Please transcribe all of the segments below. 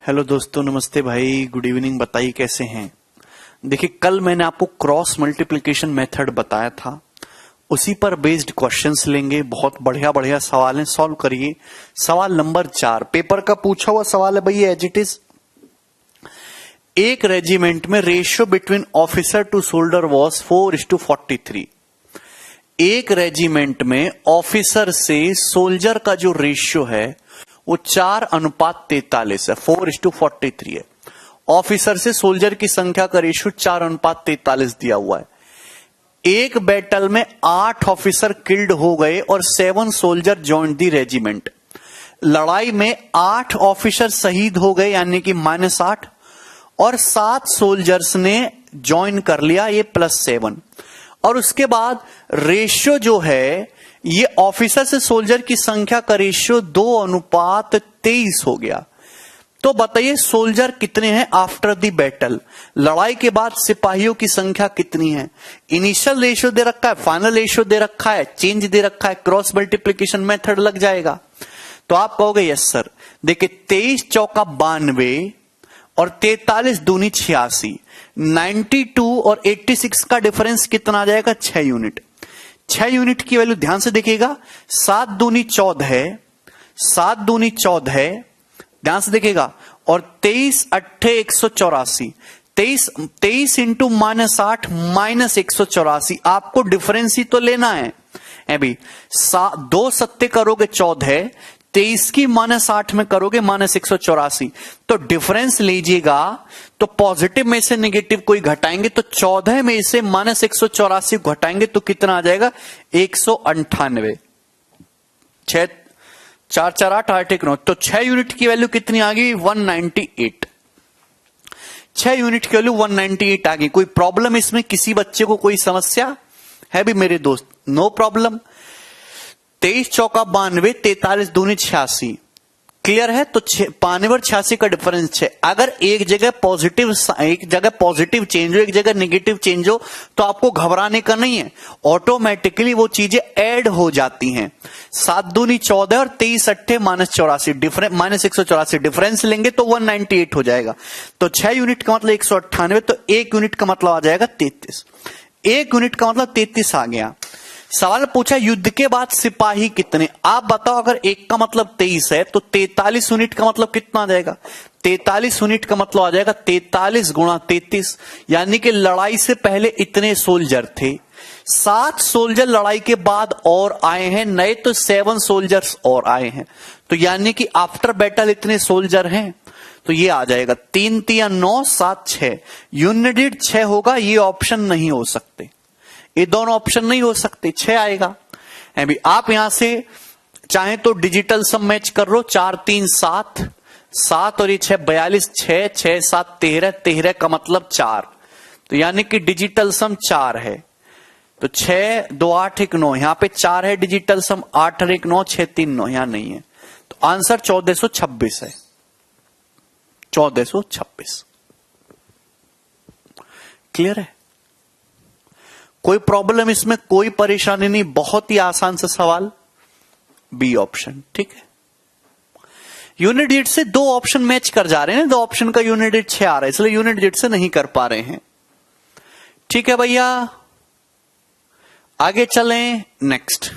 Hello दोस्तों, नमस्ते भाई, गुड इवनिंग। बताइए कैसे हैं। देखिए, कल मैंने आपको क्रॉस मल्टीप्लिकेशन मेथड बताया था, उसी पर बेस्ड क्वेश्चंस लेंगे। बहुत बढ़िया बढ़िया सवाल हैं, सॉल्व करिए। सवाल नंबर 4 पेपर का पूछा हुआ सवाल है भैया, एज इट इज। एक रेजिमेंट में ratio between officer to soldier was 4:43। एक रेजिमेंट में ऑफिसर से सोल्जर का जो रेशियो है वो 4:43 है, 4:43 है। ऑफिसर से सोल्जर की संख्या का रेशियो 4:43 दिया हुआ है। एक बैटल में 8 ऑफिसर किल्ड हो गए और 7 सोल्जर जॉइंट दी रेजिमेंट। लड़ाई में 8 ऑफिसर शहीद हो गए यानी कि -8, और 7 सोल्जर्स ने ज्वाइन कर लिया, ये +7। और उसके बाद रेशियो जो है ये ऑफिसर से सोल्जर की संख्या का रेशियो 2:23 हो गया। तो बताइए सोल्जर कितने हैं आफ्टर द बैटल। लड़ाई के बाद सिपाहियों की संख्या कितनी है। इनिशियल रेशियो दे रखा है, फाइनल रेशियो दे रखा है, चेंज दे रखा है, क्रॉस मल्टीप्लिकेशन मेथड लग जाएगा। तो आप कहोगे यस सर। देखिए 23 चौका 92 और 43 दूनी 86, 92 और 86 का डिफरेंस कितना आ जाएगा, 6 यूनिट। 6 यूनिट की वैल्यू ध्यान से देखिएगा। 7 दूनी 14 है, 7 दूनी 14 है, ध्यान से देखिएगा। और 23 अट्ठे 184, 23 इंटू -8 -184। आपको डिफरेंस ही तो लेना है अभी। 2 सत्ते करोगे 14 है, 23 की -8 में करोगे -184। तो डिफरेंस लीजिएगा, तो पॉजिटिव में से नेगेटिव कोई घटाएंगे तो 14 में से -184 घटाएंगे तो कितना आ जाएगा, 198। 6 4 4 8 8 1 9। तो 6 यूनिट की वैल्यू कितनी आ गई, 198। 6 यूनिट की वैल्यू 198 आ गई। कोई प्रॉब्लम इसमें, किसी बच्चे को कोई समस्या है भी मेरे दोस्त? No problem. 23 चौका 92, 43 दूनी 86, क्लियर है। तो 92 और 86 का डिफरेंस 6। अगर एक जगह पॉजिटिव चेंज हो, एक जगह नेगेटिव चेंज हो, तो आपको घबराने का नहीं है, ऑटोमेटिकली वो चीजें ऐड हो जाती हैं। 7 दूनी 14 और 23 अट्ठे -84, -184 डिफरेंस लेंगे तो 198 हो जाएगा। तो 6 यूनिट का मतलब 198, तो 1 यूनिट का मतलब आ जाएगा 33। 1 यूनिट का मतलब 33 आ गया। सवाल पूछा युद्ध के बाद सिपाही कितने। आप बताओ, अगर 1 का मतलब 23 है तो 43 यूनिट का मतलब कितना आ जाएगा। 43 यूनिट का मतलब आ जाएगा 43 गुणा 33, यानी कि लड़ाई से पहले इतने सोल्जर थे। 7 सोल्जर लड़ाई के बाद और आए हैं नए, तो 7 सोल्जर्स और आए हैं। तो यानी कि आफ्टर बैटल इतने सोल्जर हैं। तो ये आ जाएगा 3 3 9 7 6। यूनिट 6 होगा, ये ऑप्शन नहीं हो सकते, ये दोनों ऑप्शन नहीं हो सकते, 6 आएगा। अभी आप यहां से चाहें तो डिजिटल सम मैच कर लो। 4 3 7, 7 और ये 6 42, 6 6 7 13, 13 का मतलब 4। तो यानी कि डिजिटल सम 4 है। तो 6 2 8 1 9, यहां पे 4 है डिजिटल सम, 8 और 1 9, 6 3 9, यहां नहीं है। तो आंसर 1426 है, 1426। क्लियर है। कोई प्रॉब्लम इसमें, कोई परेशानी नहीं, बहुत ही आसान सा सवाल, बी ऑप्शन। ठीक है। यूनिट डिजिट से 2 ऑप्शन मैच कर जा रहे हैं, 2 ऑप्शन का यूनिट डिजिट 6 आ रहा है, इसलिए यूनिट डिजिट से नहीं कर पा रहे हैं। ठीक है भैया, आगे चलें। नेक्स्ट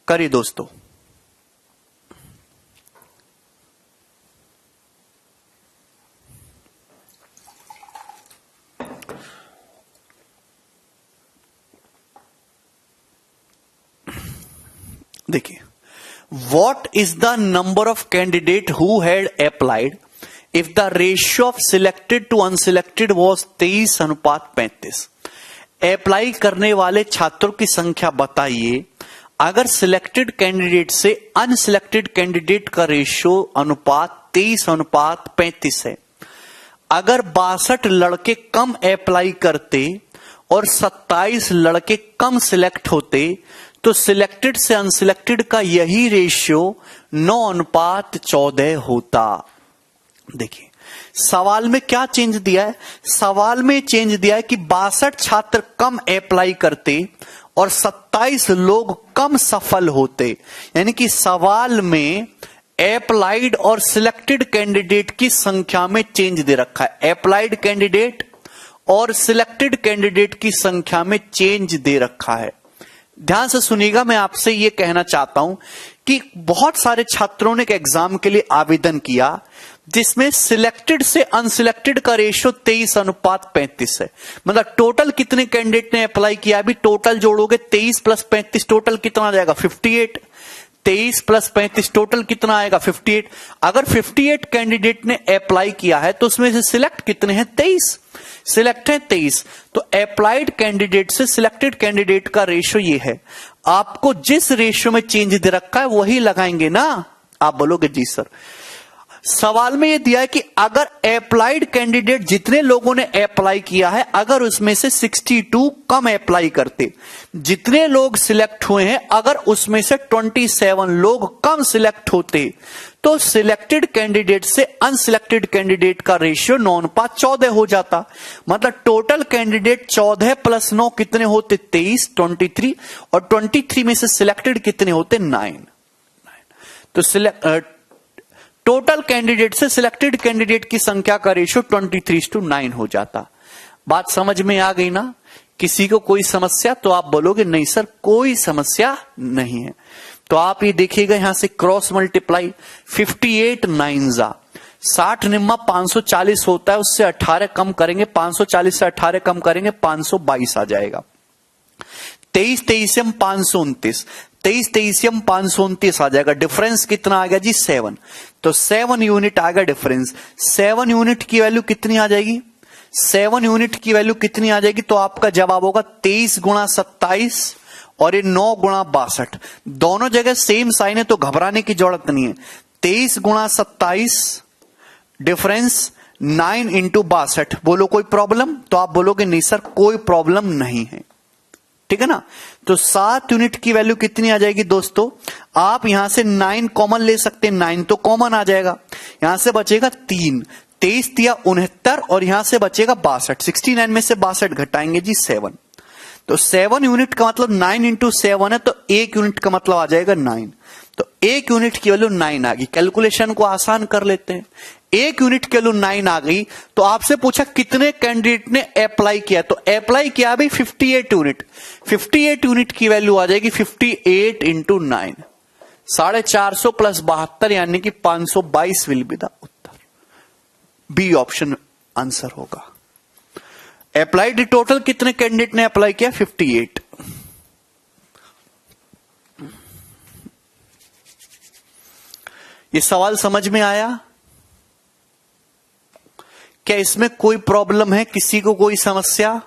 करिए दोस्तों। देखिए, what is the number of candidate who had applied if the ratio of selected to unselected was 23:35? Apply करने वाले छात्रों की संख्या बताइए अगर सिलेक्टेड कैंडिडेट से अनसिलेक्टेड कैंडिडेट का रेशियो अनुपात 23:35 है। अगर 62 लड़के कम अप्लाई करते और 27 लड़के कम सिलेक्ट होते तो सिलेक्टेड से अनसिलेक्टेड का यही रेशियो 9:14 होता। देखिए सवाल में क्या चेंज दिया है। सवाल में चेंज दिया है कि 62 छात्र कम अप्लाई करते और 27 लोग कम सफल होते, यानी कि सवाल में अप्लाइड और सिलेक्टेड कैंडिडेट की संख्या में चेंज दे रखा है। अप्लाइड कैंडिडेट और सिलेक्टेड कैंडिडेट की संख्या में चेंज दे रखा है। ध्यान से सुनिएगा, मैं आपसे यह कहना चाहता हूं कि बहुत सारे छात्रों ने एक एग्जाम के लिए आवेदन किया जिसमें सिलेक्टेड से अनसिलेक्टेड का रेशियो 23:35 है। मतलब टोटल कितने कैंडिडेट ने अप्लाई किया, अभी टोटल जोड़ोगे 23 + 35 टोटल कितना आ जाएगा 58। 23 + 35 टोटल कितना आएगा 58। अगर 58 कैंडिडेट ने अप्लाई किया है तो उसमें से सिलेक्ट कितने हैं 23, सिलेक्ट है 23। तो अप्लाइड कैंडिडेट से सिलेक्टेड कैंडिडेट का रेशियो ये है। आपको जिस रेशियो में चेंज दे रखा है वही लगाएंगे ना। आप बोलोगे जी सर, सवाल में यह दिया है कि अगर अप्लाइड कैंडिडेट जितने लोगों ने अप्लाई किया है अगर उसमें से 62 कम अप्लाई करते, जितने लोग सिलेक्ट हुए हैं अगर उसमें से 27 लोग कम सिलेक्ट होते तो सिलेक्टेड कैंडिडेट से अनसिलेक्टेड कैंडिडेट का रेशियो 9:14 हो जाता। मतलब टोटल कैंडिडेट 14 + 9 कितने होते 23, 23, और 23 में से सिलेक्टेड कितने होते 9। तो टोटल कैंडिडेट से सिलेक्टेड कैंडिडेट की संख्या का रेशियो 23:9 हो जाता। बात समझ में आ गई ना। किसी को कोई समस्या, तो आप बोलोगे नहीं सर कोई समस्या नहीं है। तो आप ये देखिएगा यहां से क्रॉस मल्टीप्लाई 58 9 60 निम्मा 540 होता है, उससे 18 कम करेंगे, 540 से 18 कम करेंगे 522 आ जाएगा। 23 23 529, 23 23 529 आ जाएगा। डिफरेंस कितना आ गया जी 7। तो 7 यूनिट आ गया डिफरेंस। 7 यूनिट की वैल्यू कितनी आ जाएगी, 7 यूनिट की वैल्यू कितनी आ जाएगी। तो आपका जवाब होगा 23 × 27 और ये 9 × 62। दोनों जगह सेम साइन है तो घबराने की जरूरत नहीं है। 23 × 27 डिफरेंस 9 × 62। बोलो कोई प्रॉब्लम, तो आप बोलोगे नहीं सर कोई प्रॉब्लम नहीं है, ठीक है ना। तो 7 यूनिट की वैल्यू कितनी आ जाएगी दोस्तों, आप यहां से 9 कॉमन ले सकते हैं, 9 तो कॉमन आ जाएगा, यहां से बचेगा 3, 23 × 69 और यहां से बचेगा 62। 69 में से 62 घटाएंगे जी 7। तो 7 यूनिट का मतलब 9 × 7 है, तो 1 यूनिट का मतलब आ जाएगा 9। तो 1 यूनिट की वैल्यू 9 आ गई। कैलकुलेशन को आसान कर लेते हैं। 1 यूनिट की वैल्यू 9 आ गई। तो आपसे पूछा कितने कैंडिडेट ने अप्लाई किया, तो अप्लाई किया भाई 58 यूनिट। 58 यूनिट की वैल्यू आ जाएगी 58 × 9, 450 + 72 यानी कि 522 विल बी द उत्तर। बी ऑप्शन आंसर होगा। अप्लाइड टोटल कितने कैंडिडेट ने अप्लाई किया 58। ये सवाल समझ में आया? क्या इसमें कोई प्रॉब्लम है, किसी को कोई समस्या?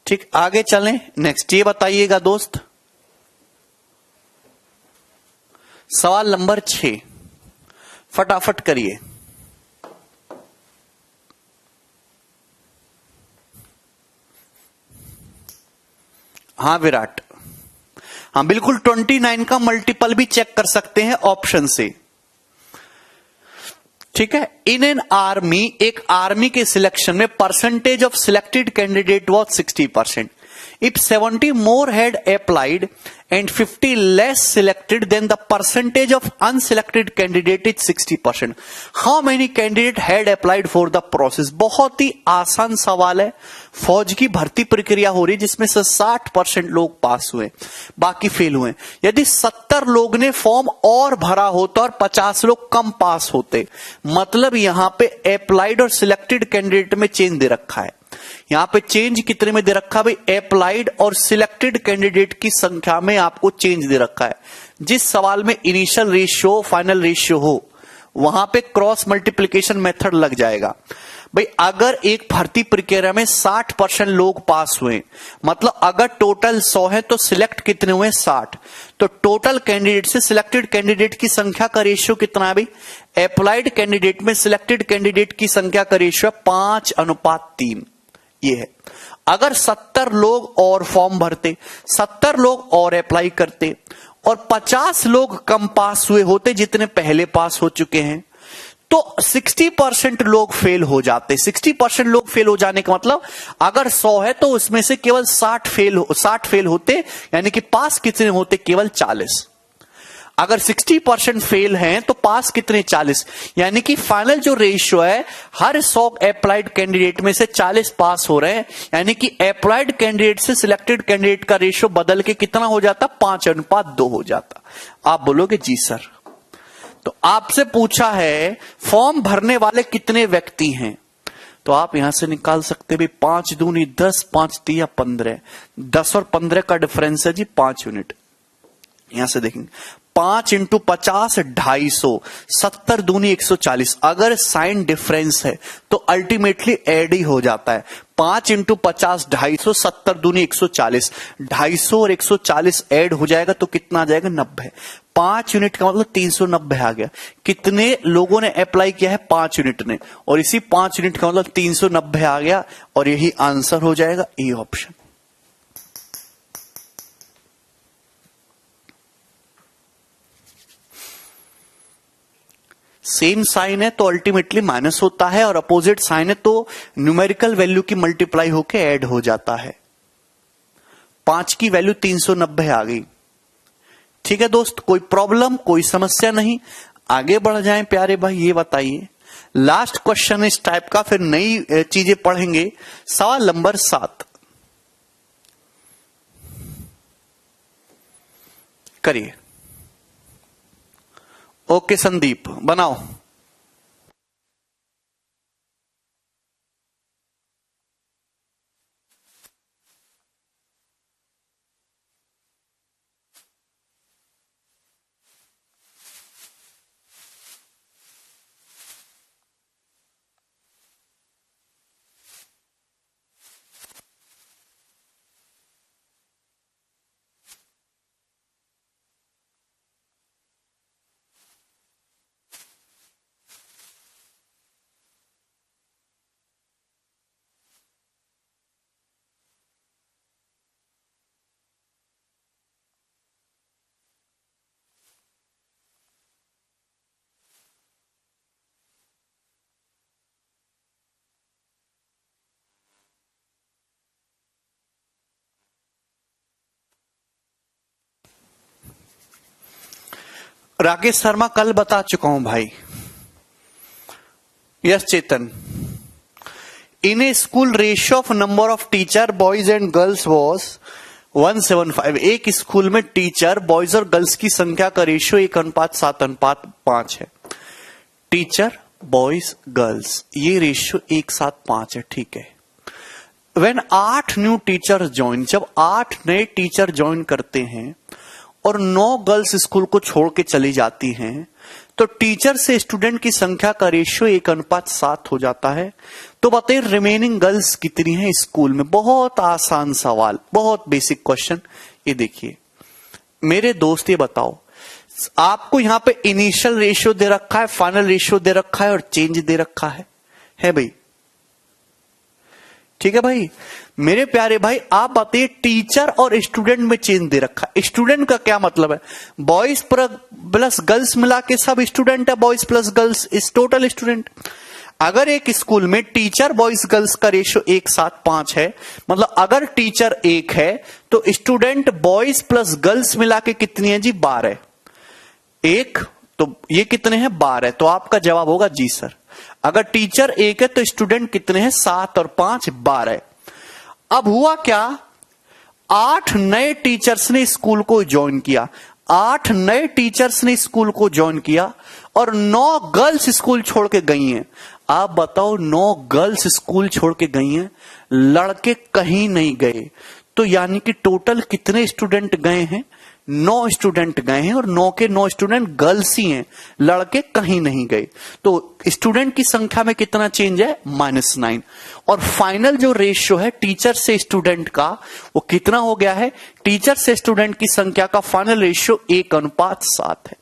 ठीक, आगे चलें। नेक्स्ट ये बताइएगा दोस्त, सवाल नंबर 6 फटाफट करिए। हाँ विराट, हाँ बिल्कुल 29 का मल्टीपल भी चेक कर सकते हैं ऑप्शन से, ठीक है। इन एन आर्मी, एक आर्मी के सिलेक्शन में percentage of selected candidate was 60%. If 70 more had applied and 50 less selected, then the percentage of unselected candidate is 60%. How many candidate had applied for the process? बहुत ही आसान सवाल है। फौज की भर्ती प्रक्रिया हो रही है जिसमें से 60% लोग पास हुए, बाकी फेल हुए। यदि 70 लोग ने फॉर्म और भरा होता और 50 लोग कम पास होते, मतलब यहां पे अप्लाइड और सिलेक्टेड कैंडिडेट में चेंज दे रखा है। यहां पे चेंज कितने में दे रखा है भाई, अप्लाइड और सिलेक्टेड कैंडिडेट की संख्या में आपको चेंज दे रखा है। जिस सवाल में इनिशियल रेशियो फाइनल रेशियो हो वहां पे क्रॉस मल्टीप्लिकेशन मेथड लग जाएगा। भाई अगर एक भर्ती प्रक्रिया में 60% लोग पास हुए, मतलब अगर टोटल 100 है तो सिलेक्ट कितने हुए 60, तो टोटल कैंडिडेट से सिलेक्टेड कैंडिडेट की संख्या का रेशियो कितना है भाई, अप्लाइड कैंडिडेट में सिलेक्टेड कैंडिडेट की संख्या का रेशियो 5:3 ये है। अगर 70 लोग और फॉर्म भरते, 70 लोग और अप्लाई करते और 50 लोग कम पास हुए होते जितने पहले पास हो चुके हैं, तो 60% लोग फेल हो जाते। 60% लोग फेल हो जाने का मतलब अगर 100 है तो उसमें से केवल 60 फेल होते, यानी कि पास कितने होते, केवल 40। अगर 60% फेल हैं तो पास कितने 40, यानी कि फाइनल जो रेशियो है हर 100 अप्लाइड कैंडिडेट में से 40 पास हो रहे हैं, यानी कि अप्लाइड कैंडिडेट से सिलेक्टेड कैंडिडेट का रेशियो बदल के कितना हो जाता, 5:2 हो जाता। आप बोलोगे जी सर। तो आपसे पूछा है फॉर्म भरने वाले कितने व्यक्ति हैं, तो आप यहां से निकाल सकते हैं 5 दूनी 10, 5 तिया 15, 10 और 15 का डिफरेंस है जी 5 यूनिट। यहां से देखेंगे 5 इंटू 50 250, 70 दूनी 140। अगर साइन डिफरेंस है तो अल्टीमेटली ऐड ही हो जाता है। 5 इंटू 50 250, 70 दूनी 140, 250 और 140 ऐड हो जाएगा तो कितना आ जाएगा 90। 5 यूनिट का मतलब 390 आ गया। कितने लोगों ने अप्लाई किया है, 5 यूनिट ने, और इसी 5 यूनिट का मतलब 390 आ गया, और यही आंसर हो जाएगा ए ऑप्शन। सेम साइन है तो अल्टीमेटली माइनस होता है, और अपोजिट साइन है तो न्यूमेरिकल वैल्यू की मल्टीप्लाई होके ऐड हो जाता है। 5 की वैल्यू 390 आ गई। ठीक है दोस्त, कोई प्रॉब्लम, कोई समस्या नहीं, आगे बढ़ जाएं प्यारे भाई। ये बताइए लास्ट क्वेश्चन इस टाइप का, फिर नई चीजें पढ़ेंगे। सवाल नंबर 7 करिए। ओके संदीप बनाओ। राकेश शर्मा कल बता चुका हूं भाई। Yes Chetan, in A school ratio of number of teacher boys and girls was 175। एक स्कूल में टीचर बॉयज और गर्ल्स की संख्या का रेशियो 1:7:5 है। टीचर बॉयज गर्ल्स ये रेशियो 1:5 है। ठीक है। व्हेन 8 न्यू टीचर ज्वाइन, जब 8 नए टीचर ज्वाइन करते हैं और 9 गर्ल्स स्कूल को छोड़ के चली जाती हैं, तो टीचर से स्टूडेंट की संख्या का रेशियो 1:7 हो जाता है। तो बताइए रिमेनिंग गर्ल्स कितनी हैं स्कूल में। बहुत आसान सवाल, बहुत बेसिक क्वेश्चन। ये देखिए मेरे दोस्त, ये बताओ आपको यहां पे इनिशियल रेशियो दे रखा है, फाइनल रेशियो दे रखा है, और चेंज दे रखा है भाई। ठीक है भाई। मेरे प्यारे भाई आप बताइए टीचर और स्टूडेंट में चेंज दे रखा है। स्टूडेंट का क्या मतलब है, बॉयज प्लस गर्ल्स मिला के सब स्टूडेंट है, boys plus girls is total student. अगर एक स्कूल में टीचर बॉयज गर्ल्स का रेशियो 1:5 है, मतलब अगर टीचर 1 है तो स्टूडेंट बॉयज प्लस गर्ल्स मिला के कितनी है जी 12। 1 तो ये कितने हैं 12, तो आपका जवाब होगा जी सर। अगर टीचर 1 है तो स्टूडेंट कितने हैं 7 और 5 12। अब हुआ क्या, 8 नए टीचर्स ने स्कूल को ज्वाइन किया, 8 नए टीचर्स ने स्कूल को ज्वाइन किया, और 9 गर्ल्स स्कूल छोड़ के गई हैं। आप बताओ 9 गर्ल्स स्कूल छोड़ के गई हैं, लड़के कहीं नहीं गए। तो यानी कि टोटल कितने स्टूडेंट गए हैं, 9 स्टूडेंट गए हैं, और 9 के 9 स्टूडेंट गर्ल्स ही हैं, लड़के कहीं नहीं गए। तो स्टूडेंट की संख्या में कितना चेंज है -9। और फाइनल जो रेशियो है टीचर से स्टूडेंट का वो कितना हो गया है, टीचर से स्टूडेंट की संख्या का फाइनल रेशियो 1:7 है,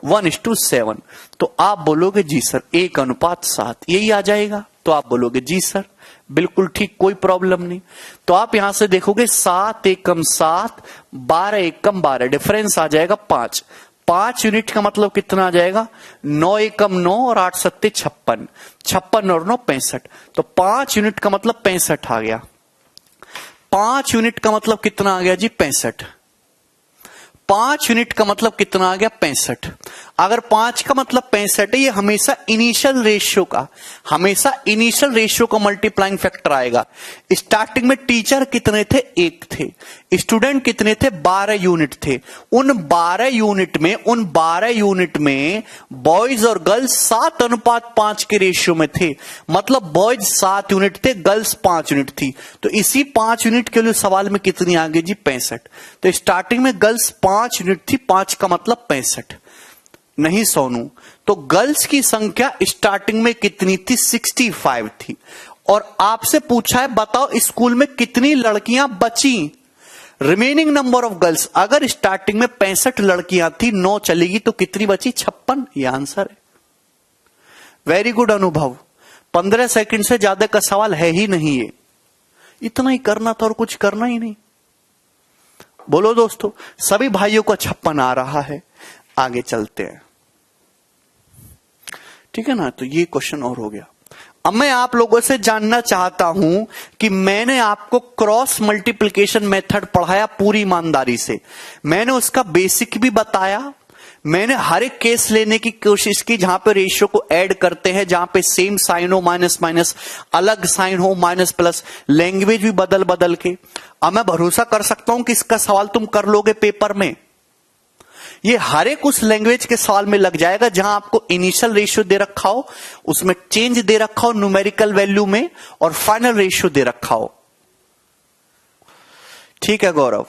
1:7। तो आप बोलोगे जी सर 1:7 यही आ जाएगा। तो आप बोलोगे जी सर बिल्कुल ठीक, कोई प्रॉब्लम नहीं। तो आप यहां से देखोगे 7 एकम 7, 12 एकम 12, डिफरेंस आ जाएगा 5। 5 यूनिट का मतलब कितना आ जाएगा 9 एकम 9 और 8 सत्ते 56, 56 और 9 65। तो 5 यूनिट का मतलब 65 आ गया। 5 यूनिट का मतलब कितना आ गया जी 65। 5 यूनिट का मतलब कितना आ गया 65। अगर 5 का मतलब 65 है, ये हमेशा इनिशियल रेशियो का मल्टीप्लाइंग फैक्टर आएगा। स्टार्टिंग में टीचर कितने थे 1 थे, स्टूडेंट कितने थे 12 यूनिट थे। उन 12 यूनिट में बॉयज और गर्ल्स 7:5 के रेशियो में थे, मतलब बॉयज 7 यूनिट थे, गर्ल्स 5 यूनिट थी। तो इसी 5 यूनिट के लिए सवाल में कितनी आ गई जी 65। तो स्टार्टिंग में गर्ल्स 5 यूनिट थी, 5 का मतलब 65। नहीं सोनू, तो गर्ल्स की संख्या स्टार्टिंग में कितनी थी 65 थी। और आपसे पूछा है बताओ स्कूल में कितनी लड़कियां बची, रिमेनिंग नंबर ऑफ गर्ल्स। अगर स्टार्टिंग में 65 लड़कियां थी, 9 चलेगी तो कितनी बची 56। ये आंसर है। वेरी गुड अनुभव। 15 सेकंड से ज्यादा का सवाल है ही नहीं, ये इतना ही करना था और कुछ करना ही नहीं। बोलो दोस्तों, सभी भाइयों को 56 आ रहा है। आगे चलते हैं, ठीक है ना। तो ये क्वेश्चन और हो गया। अब मैं आप लोगों से जानना चाहता हूं कि मैंने आपको क्रॉस मल्टीप्लिकेशन मेथड पढ़ाया पूरी ईमानदारी से, मैंने उसका बेसिक भी बताया, मैंने हर एक केस लेने की कोशिश की जहां पे रेशियो को ऐड करते हैं, जहां पे सेम साइन हो, माइनस माइनस, अलग साइन हो, माइनस प्लस, लैंग्वेज भी बदल बदल के। अब मैं भरोसा कर सकता हूं कि इसका सवाल तुम कर लोगे पेपर में। ये हर एक उस लैंग्वेज के सवाल में लग जाएगा जहां आपको इनिशियल रेशियो दे रखा हो, उसमें चेंज दे रखा हो न्यूमेरिकल वैल्यू में, और फाइनल रेशियो दे रखा हो। ठीक है गौरव,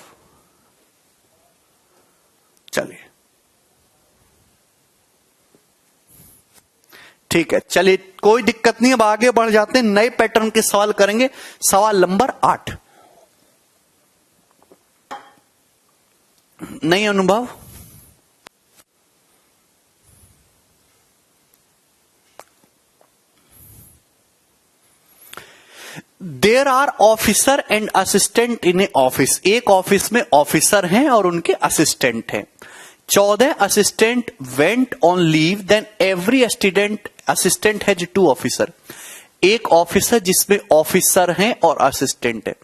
चलिए ठीक है, चलिए कोई दिक्कत नहीं। अब आगे बढ़ जाते हैं, नए पैटर्न के सवाल करेंगे। सवाल नंबर 8। नहीं Anubhav, there are officer and assistant in a office. एक ऑफिस में ऑफिसर हैं और उनके असिस्टेंट हैं। 14 assistant went on leave, then every assistant has 2 officer. एक ऑफिसर जिसमें ऑफिसर हैं और असिस्टेंट है।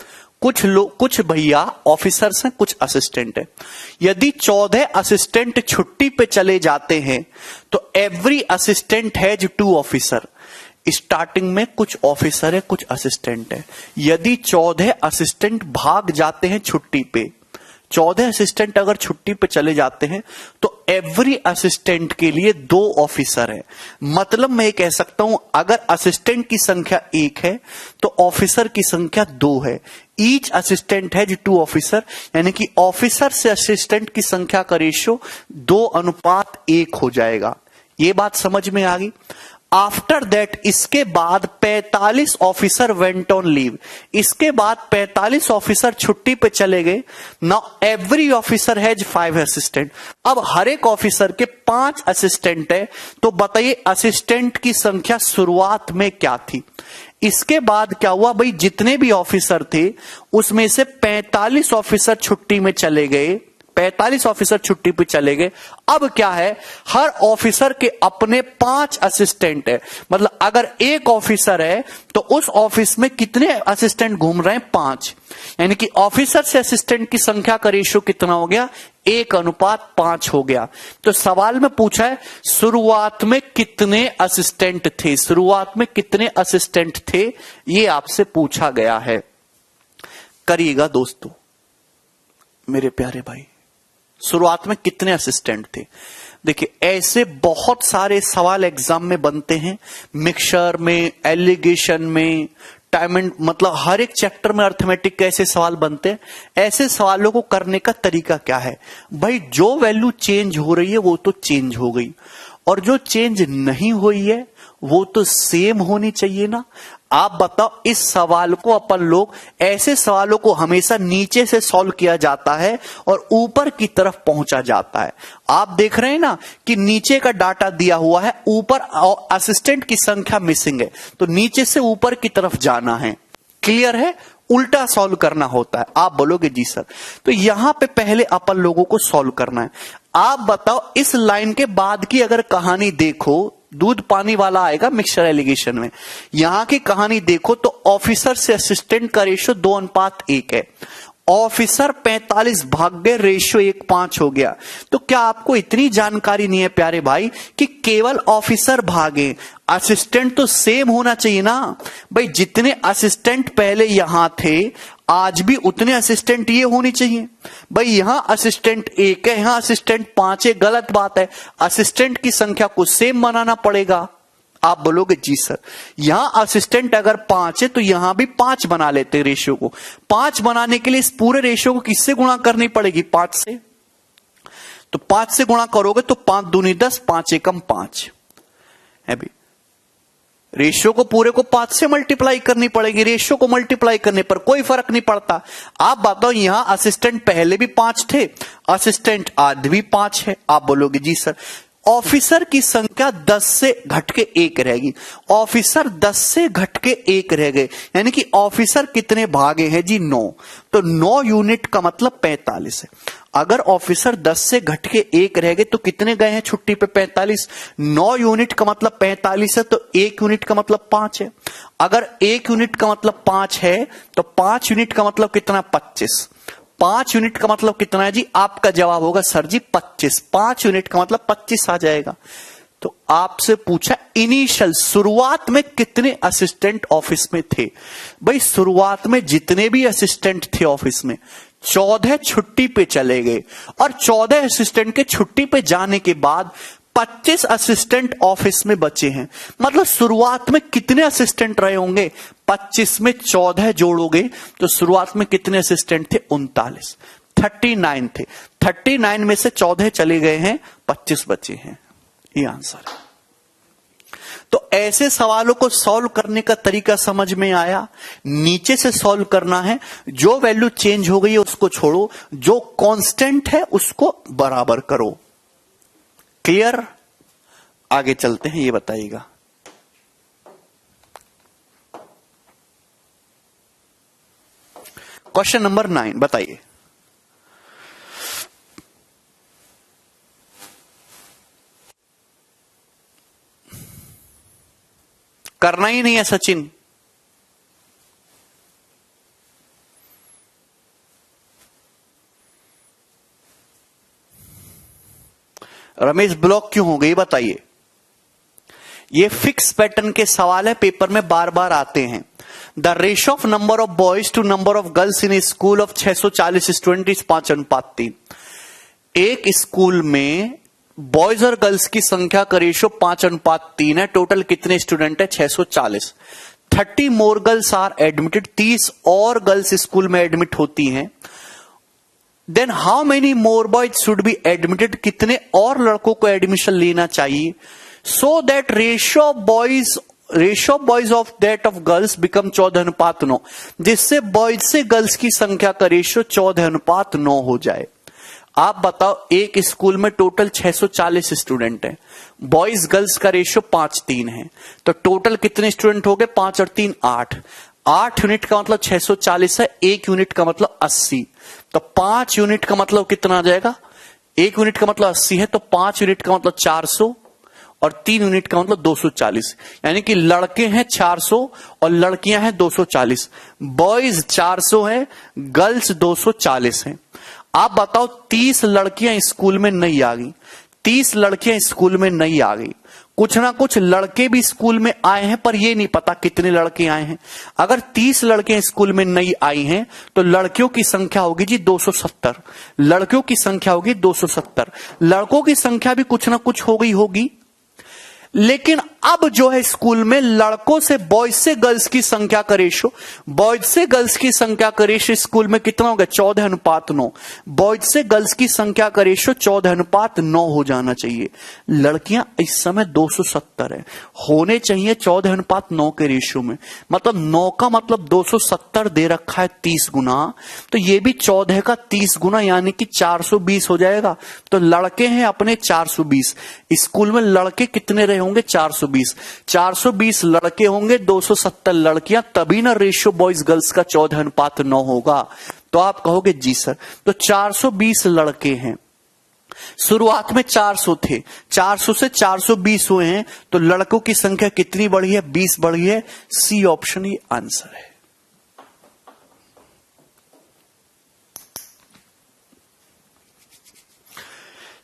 कुछ भैया ऑफिसर्स हैं, कुछ असिस्टेंट है। यदि 14 असिस्टेंट छुट्टी पे चले जाते हैं तो every assistant has 2 officer. Starting में कुछ ऑफिसर है, कुछ असिस्टेंट है। यदि 14 असिस्टेंट भाग जाते हैं छुट्टी पे, 14 असिस्टेंट अगर छुट्टी पे चले जाते हैं तो एवरी असिस्टेंट के लिए 2 ऑफिसर है। मतलब मैं कह सकता हूं अगर असिस्टेंट की संख्या 1 है तो ऑफिसर की संख्या 2 है। ईच असिस्टेंट है 2 ऑफिसर, यानी कि ऑफिसर से असिस्टेंट की संख्या का रेशियो 2:1 हो जाएगा। ये बात समझ में आ गई। आफ्टर दैट, इसके बाद 45 ऑफिसर वेंट ऑन लीव। इसके बाद 45 ऑफिसर छुट्टी पे चले गए। Now every officer has 5 assistant. अब हर एक ऑफिसर के 5 असिस्टेंट है। तो बताइए असिस्टेंट की संख्या शुरुआत में क्या थी। इसके बाद क्या हुआ भाई, जितने भी ऑफिसर थे उसमें से 45 ऑफिसर छुट्टी में चले गए। 45 ऑफिसर छुट्टी पे चले गए। अब क्या है, हर ऑफिसर के अपने 5 असिस्टेंट है। मतलब अगर एक ऑफिसर है तो उस ऑफिस में कितने असिस्टेंट घूम रहे हैं 5, यानी कि ऑफिसर से असिस्टेंट की संख्या का रेशियो कितना हो गया 1:5 हो गया। तो सवाल में पूछा है शुरुआत में कितने असिस्टेंट थे, शुरुआत में कितने असिस्टेंट थे, ये आपसे पूछा गया है। करिएगा दोस्तों मेरे प्यारे भाई, शुरुआत में कितने असिस्टेंट थे। देखिए ऐसे बहुत सारे सवाल एग्जाम में बनते हैं, मिक्सचर में, एलिगेशन में, टाइम एंड, मतलब हर एक चैप्टर में अर्थमेटिक के ऐसे सवाल बनते हैं। ऐसे सवालों को करने का तरीका क्या है भाई, जो वैल्यू चेंज हो रही है वो तो चेंज हो गई, और जो चेंज नहीं हुई है वो तो सेम होनी चाहिए ना। आप बताओ, इस सवाल को अपन लोग, ऐसे सवालों को हमेशा नीचे से सॉल्व किया जाता है और ऊपर की तरफ पहुंचा जाता है। आप देख रहे हैं ना कि नीचे का डाटा दिया हुआ है, ऊपर असिस्टेंट की संख्या मिसिंग है, तो नीचे से ऊपर की तरफ जाना है। क्लियर है, उल्टा सॉल्व करना होता है। आप बोलोगे जी सर, तो यहां पे पहले अपन लोगों को सॉल्व करना है। आप बताओ, इस लाइन के बाद की अगर कहानी देखो, दूध पानी वाला आएगा मिक्सचर एलिगेशन में। यहां की कहानी देखो तो ऑफिसर से असिस्टेंट का रेशियो 2:1 है। ऑफिसर 45 भाग गए, रेशियो 1:5 हो गया। तो क्या आपको इतनी जानकारी नहीं है प्यारे भाई कि केवल ऑफिसर भागे, असिस्टेंट तो सेम होना चाहिए ना भाई। जितने असिस्टेंट पहले यहां थे आज भी उतने असिस्टेंट ये होनी चाहिए भाई। यहां असिस्टेंट 1 है, यहां असिस्टेंट 5 है, गलत बात है। असिस्टेंट की संख्या को सेम बनाना पड़ेगा। आप बोलोगे जी सर, यहां असिस्टेंट अगर 5 है तो यहां भी 5 बना लेते रेशियो को। 5 बनाने के लिए इस पूरे रेशियो को किससे गुणा करनी पड़ेगी? 5 से। तो 5 से गुणा करोगे तो 5 दूनी 10, 5 एकम 5 है भी। रेशियो को पूरे को 5 से मल्टीप्लाई करनी पड़ेगी। रेशियो को मल्टीप्लाई करने पर कोई फर्क नहीं पड़ता। आप बताओ, यहां असिस्टेंट पहले भी 5 थे, असिस्टेंट आज भी 5 है। आप बोलोगे जी सर, ऑफिसर की संख्या 10 से घट के 1 रहेगी। ऑफिसर 10 से घट के 1 रह गए, यानी कि ऑफिसर कितने भागे हैं जी? 9। तो 9 यूनिट का मतलब 45 है। अगर ऑफिसर 10 से घट के 1 रह गए तो कितने गए हैं छुट्टी पे? 45। 9 यूनिट का मतलब 45 है, तो 1 यूनिट का मतलब 5 है। अगर 1 यूनिट का मतलब 5 है तो 5 यूनिट का मतलब कितना? 25। 5 यूनिट का मतलब कितना है जी? आपका जवाब होगा सर जी 25। 5 यूनिट का मतलब 25 आ जाएगा। तो आपसे पूछा इनिशियल शुरुआत में कितने असिस्टेंट ऑफिस में थे? भाई शुरुआत में जितने भी असिस्टेंट थे ऑफिस में 14 छुट्टी पे चले गए, और 14 असिस्टेंट के छुट्टी पे जाने के बाद 25 असिस्टेंट ऑफिस में बचे हैं। मतलब शुरुआत में कितने असिस्टेंट रहे होंगे? 25 में 14 जोड़ोगे तो शुरुआत में कितने असिस्टेंट थे? 39, 39 थे। 39 में से 14 चले गए हैं, 25 बचे हैं। ये आंसर है। तो ऐसे सवालों को सॉल्व करने का तरीका समझ में आया। नीचे से सॉल्व करना है, जो वैल्यू चेंज हो गई है उसको छोड़ो, जो कांस्टेंट है उसको बराबर करो। क्लियर? आगे चलते हैं, ये बताइएगा। क्वेश्चन नंबर 9 बताइए। करना ही नहीं है सचिन। रमेश ब्लॉक क्यों हो गई बताइए। ये फिक्स पैटर्न के सवाल है, पेपर में बार बार आते हैं। The ratio of number of boys to number of girls in school of 640 student is 5:3। एक स्कूल में बॉयज और गर्ल्स की संख्या का रेशियो 5:3 है। टोटल कितने स्टूडेंट है? 640। 30 मोर गर्ल्स आर एडमिटेड, 30 और गर्ल्स स्कूल में एडमिट होती हैं। Then how many more boys should be admitted, कितने और लड़कों को एडमिशन लेना चाहिए? So that ratio of boys of that of girls become 14:9, जिससे बॉयज से गर्ल्स की संख्या का रेशियो 14:9 हो जाए। आप बताओ, एक स्कूल में टोटल 640 स्टूडेंट हैं, बॉयज गर्ल्स का रेशियो 5:3 है, तो टोटल कितने स्टूडेंट हो गए? 5 और 3 8। 8 यूनिट का मतलब 640 है, 1 यूनिट का मतलब 80, तो 5 यूनिट का मतलब कितना आ जाएगा? 1 यूनिट का मतलब 80 है, तो 5 यूनिट का मतलब 400 और 3 यूनिट का मतलब 240। यानी कि लड़के हैं 400 और लड़कियां हैं 240। बॉयज 400 हैं, गर्ल्स 240 हैं। आप बताओ, 30 लड़कियां स्कूल में नहीं आ गई, 30 लड़कियां स्कूल में नहीं आ गई। कुछ ना कुछ लड़के भी स्कूल में आए हैं, पर ये नहीं पता कितने लड़के आए हैं। अगर 30 लड़के स्कूल में नहीं आई हैं तो लड़कियों की संख्या होगी जी 270। लड़कियों की संख्या होगी 270। लड़कों की संख्या भी कुछ ना कुछ हो गई होगी, लेकिन अब जो है स्कूल में लड़कों से बॉयज से गर्ल्स की संख्या का रेशियो, बॉयज से गर्ल्स की संख्या का रेशियो स्कूल में कितना हो गया? 14:9। बॉयज से गर्ल्स की संख्या का रेशियो 14:9 हो जाना चाहिए। लड़कियां इस समय 270 है, होने चाहिए 14:9 के रेशियो में। मतलब 9 का मतलब 270 दे रखा है 30 गुना, तो ये भी 14 का 30 गुना यानी कि 420 हो जाएगा। तो लड़के हैं अपने 420, स्कूल में लड़के कितने रहे होंगे? 420। 420 लड़के होंगे, 270 लड़कियां, तभी ना रेशियो बॉयज गर्ल्स का 14:9 होगा। तो आप कहोगे जी सर, तो 420 लड़के हैं, शुरुआत में 400 थे, 400 से 420 हुए हैं, तो लड़कों की संख्या कितनी बढ़ी है? 20 बढ़ी है। सी ऑप्शन ये आंसर है।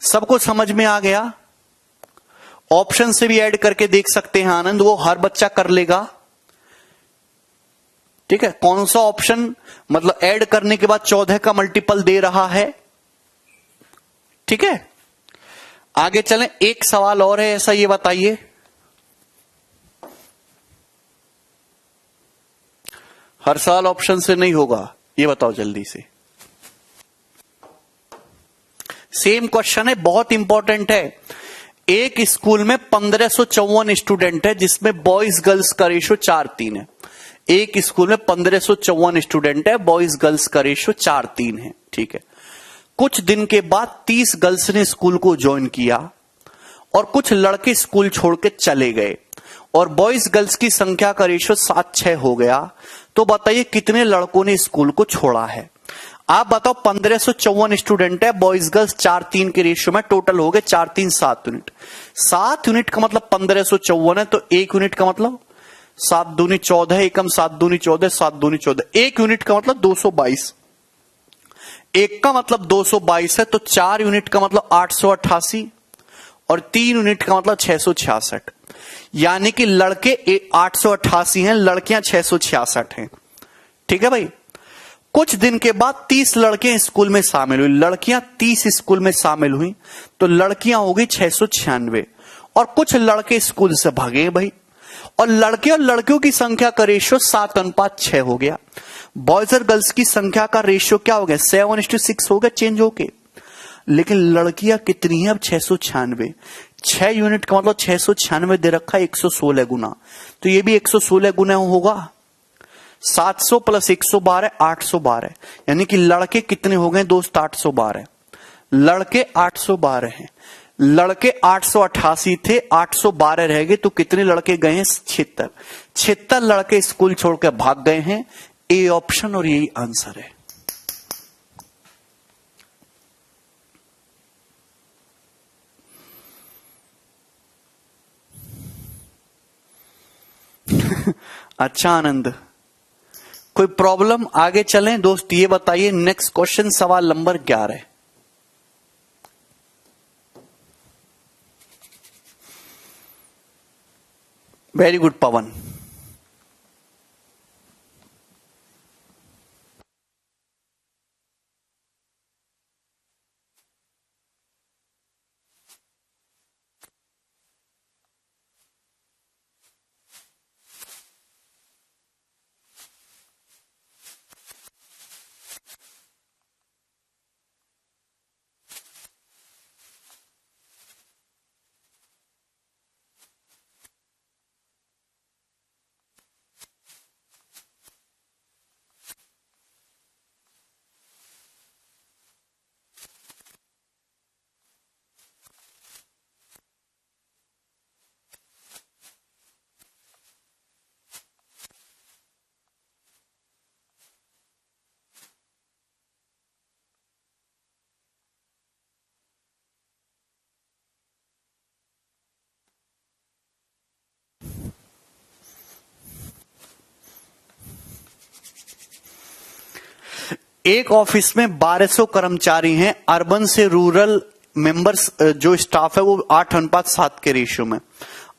सबको समझ में आ गया? ऑप्शन से भी ऐड करके देख सकते हैं आनंद, वो हर बच्चा कर लेगा। ठीक है, कौन सा ऑप्शन मतलब ऐड करने के बाद 14 का मल्टीपल दे रहा है? ठीक है, आगे चलें। एक सवाल और है ऐसा, ये बताइए। हर साल ऑप्शन से नहीं होगा, ये बताओ जल्दी से। सेम क्वेश्चन है, बहुत इंपॉर्टेंट है। एक स्कूल में 1554 स्टूडेंट है, जिसमें बॉयज गर्ल्स का रेशो 4:3 है। एक स्कूल में 1554 स्टूडेंट है, बॉयज गर्ल्स का रेशो 4:3 है। ठीक है, कुछ दिन के बाद 30 गर्ल्स ने स्कूल को ज्वाइन किया और कुछ लड़के स्कूल छोड़ के चले गए और बॉयज गर्ल्स की संख्या का रेशो 7:6 हो गया। तो बताइए कितने लड़कों ने स्कूल को छोड़ा है? आप बताओ, 1554 स्टूडेंट है, बॉयज गर्ल्स 4:3 के रेशियो में, टोटल हो गए 4×3 7 यूनिट। 7 यूनिट का मतलब 1554 है, तो 1 यूनिट का मतलब 7 दूनी 14, एकम 7 दूनी 14, 7 दूनी 14। 1 यूनिट का मतलब 222, एक का मतलब 222 है, तो 4 यूनिट का मतलब 888 और 3 यूनिट का मतलब 666। यानी कि लड़के 888 हैं, लड़कियां 666 हैं। ठीक है भाई, कुछ दिन के बाद 30 लड़के स्कूल में शामिल हुई, लड़कियां 30 स्कूल में शामिल हुई, तो लड़कियां हो गई 696 और कुछ लड़के स्कूल से भागे भाई, और लड़के और लड़कियों की संख्या का रेशियो 7:6 हो गया। बॉयज और गर्ल्स की संख्या का रेशियो क्या हो गया? 7:6 हो गया, चेंज होके। लेकिन लड़कियां कितनी हैं अब? 696। 6 यूनिट का मतलब 696 दे रखा है 116 गुना, तो ये भी 116 गुना होगा। 700 + 112 812, यानी कि लड़के कितने हो गए दोस्त? 812। लड़के 812 हैं, लड़के 888 थे, 812 रह गए, तो कितने लड़के गए हैं? 76। 76 लड़के स्कूल छोड़कर भाग गए हैं। ए ऑप्शन, और यही आंसर है। अच्छा आनंद, कोई प्रॉब्लम? आगे चलें दोस्त, ये बताइए नेक्स्ट क्वेश्चन, सवाल नंबर 11। वेरी गुड पवन। एक ऑफिस में 1200 कर्मचारी हैं, अर्बन से रूरल मेंबर्स जो स्टाफ है वो 8:7 के रेशियो में।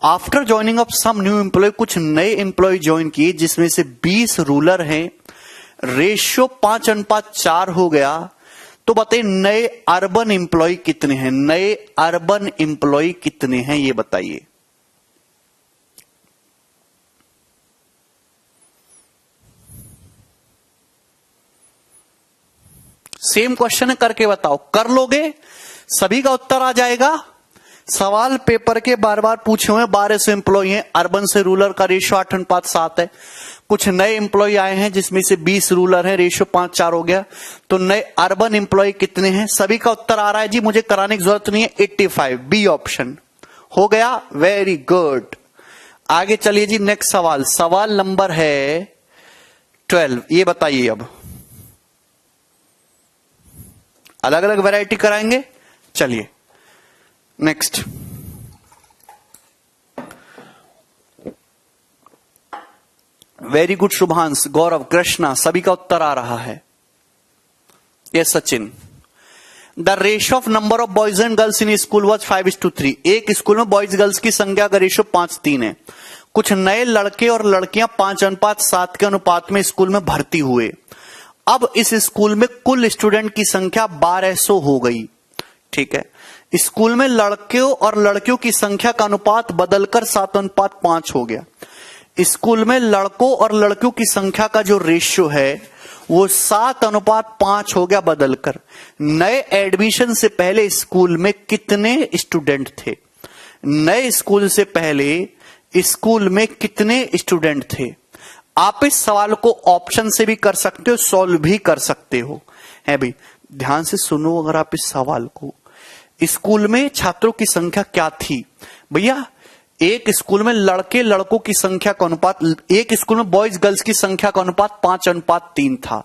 After joining of some new employee, कुछ नए एम्प्लॉय ज्वाइन किए जिसमें से 20 रूरल हैं, रेशियो 5:4 हो गया। तो बताइए नए अर्बन एम्प्लॉय कितने हैं? नए अर्बन एम्प्लॉय कितने हैं ये बताइए। सेम क्वेश्चन है, करके बताओ। कर लोगे? सभी का उत्तर आ जाएगा। सवाल पेपर के बार बार पूछे हुए। 1200 एम्प्लॉय हैं, अर्बन से रूरल का रेशियो 8:7 है। कुछ नए एम्प्लॉय आए हैं जिसमें से 20 रूरल है, रेशियो 5:4 हो गया। तो नए अर्बन एम्प्लॉय कितने हैं? सभी का उत्तर आ रहा है जी, मुझे कराने की जरूरत नहीं है। 85, बी ऑप्शन हो गया। Very good. आगे चलिए जी, नेक्स्ट सवाल, सवाल नंबर है 12। ये बताइए, अब अलग अलग वैरायटी कराएंगे। चलिए नेक्स्ट। वेरी गुड शुभांश, गौरव, कृष्णा, सभी का उत्तर आ रहा है। ये Sachin. The ratio of number of boys and girls in school was 5:3। एक स्कूल में बॉयज गर्ल्स की संख्या का रेशियो 5:3 है। कुछ नए लड़के और लड़कियां 5:7 के अनुपात में स्कूल में भर्ती हुए। अब इस स्कूल में कुल स्टूडेंट की संख्या 1200 हो गई। ठीक है, स्कूल में लड़कों और लड़कियों की संख्या का अनुपात बदलकर 7:5 हो गया। स्कूल में लड़कों और लड़कियों की संख्या का जो रेशियो है वो 7:5 हो गया बदलकर। नए एडमिशन से पहले स्कूल में कितने स्टूडेंट थे? नए स्कूल से पहले स्कूल में कितने स्टूडेंट थे? आप इस सवाल को ऑप्शन से भी कर सकते हो, सॉल्व भी कर सकते हो। है भाई, ध्यान से सुनो। अगर आप इस सवाल को, स्कूल में छात्रों की संख्या क्या थी? भैया एक स्कूल में लड़के लड़कों की संख्या का अनुपात, एक स्कूल में बॉयज गर्ल्स की संख्या का अनुपात 5:3 था।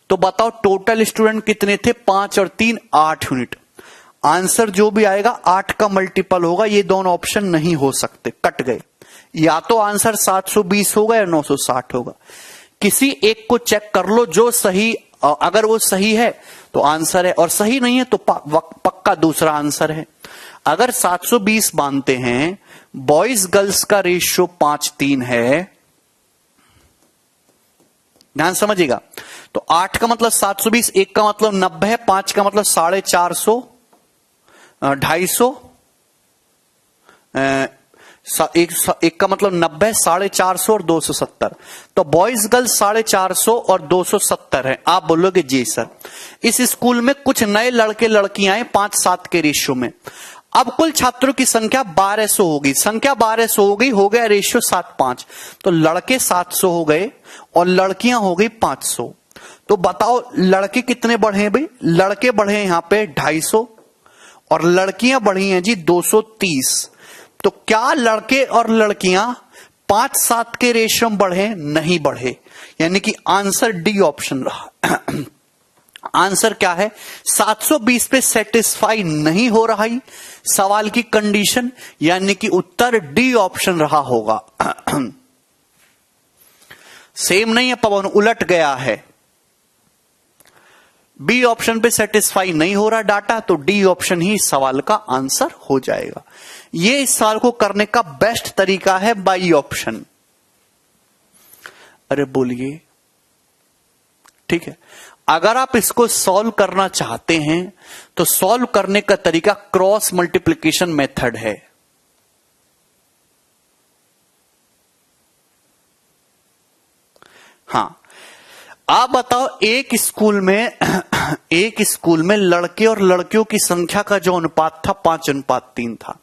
तो बताओ टोटल स्टूडेंट कितने थे? 5 और 3 8 यूनिट। आंसर जो भी आएगा 8 का मल्टीपल होगा। ये दोनों ऑप्शन नहीं हो सकते, कट गए। या तो आंसर 720 होगा या 960 होगा। किसी एक को चेक कर लो जो सही, अगर वो सही है तो आंसर है, और सही नहीं है तो पक्का दूसरा आंसर है। अगर 720 मानते हैं, बॉयज गर्ल्स का रेशियो 5:3 है, ध्यान समझिएगा, तो 8 का मतलब 720, 1 का मतलब 90 है, 5 का मतलब 450, 250, एक का मतलब 90, 450 और 270। तो बॉयज गर्ल्स 450 और 270 है। आप बोलोगे जी सर। इस स्कूल में कुछ नए लड़के लड़कियां हैं 5:7 के रेशियो में। अब कुल छात्रों की संख्या 1200 होगी। संख्या 1200 हो गई, हो गया रेशियो 7:5। तो लड़के 700 हो गए और लड़कियां हो गई 500। तो बताओ लड़के कितने बढ़े हैं भाई? लड़के बढ़े यहां पे 250 और लड़कियां बढ़ी हैं जी 230। तो क्या लड़के और लड़कियां 5:7 के रेशियो में बढ़े? नहीं बढ़े, यानी कि आंसर डी ऑप्शन रहा। आंसर क्या है? 720 पे सेटिस्फाई नहीं हो रहा ही सवाल की कंडीशन, यानी कि उत्तर डी ऑप्शन रहा होगा। सेम नहीं है पवन, उलट गया है। बी ऑप्शन पे सेटिस्फाई नहीं हो रहा डाटा, तो डी ऑप्शन ही इस सवाल का आंसर हो जाएगा। ये इस सवाल को करने का बेस्ट तरीका है बाई ऑप्शन। अरे बोलिए, ठीक है। अगर आप इसको सॉल्व करना चाहते हैं तो सॉल्व करने का तरीका क्रॉस मल्टीप्लिकेशन मेथड है। हां, आप बताओ एक स्कूल में लड़के और लड़कियों की संख्या का जो अनुपात था 5:3 था।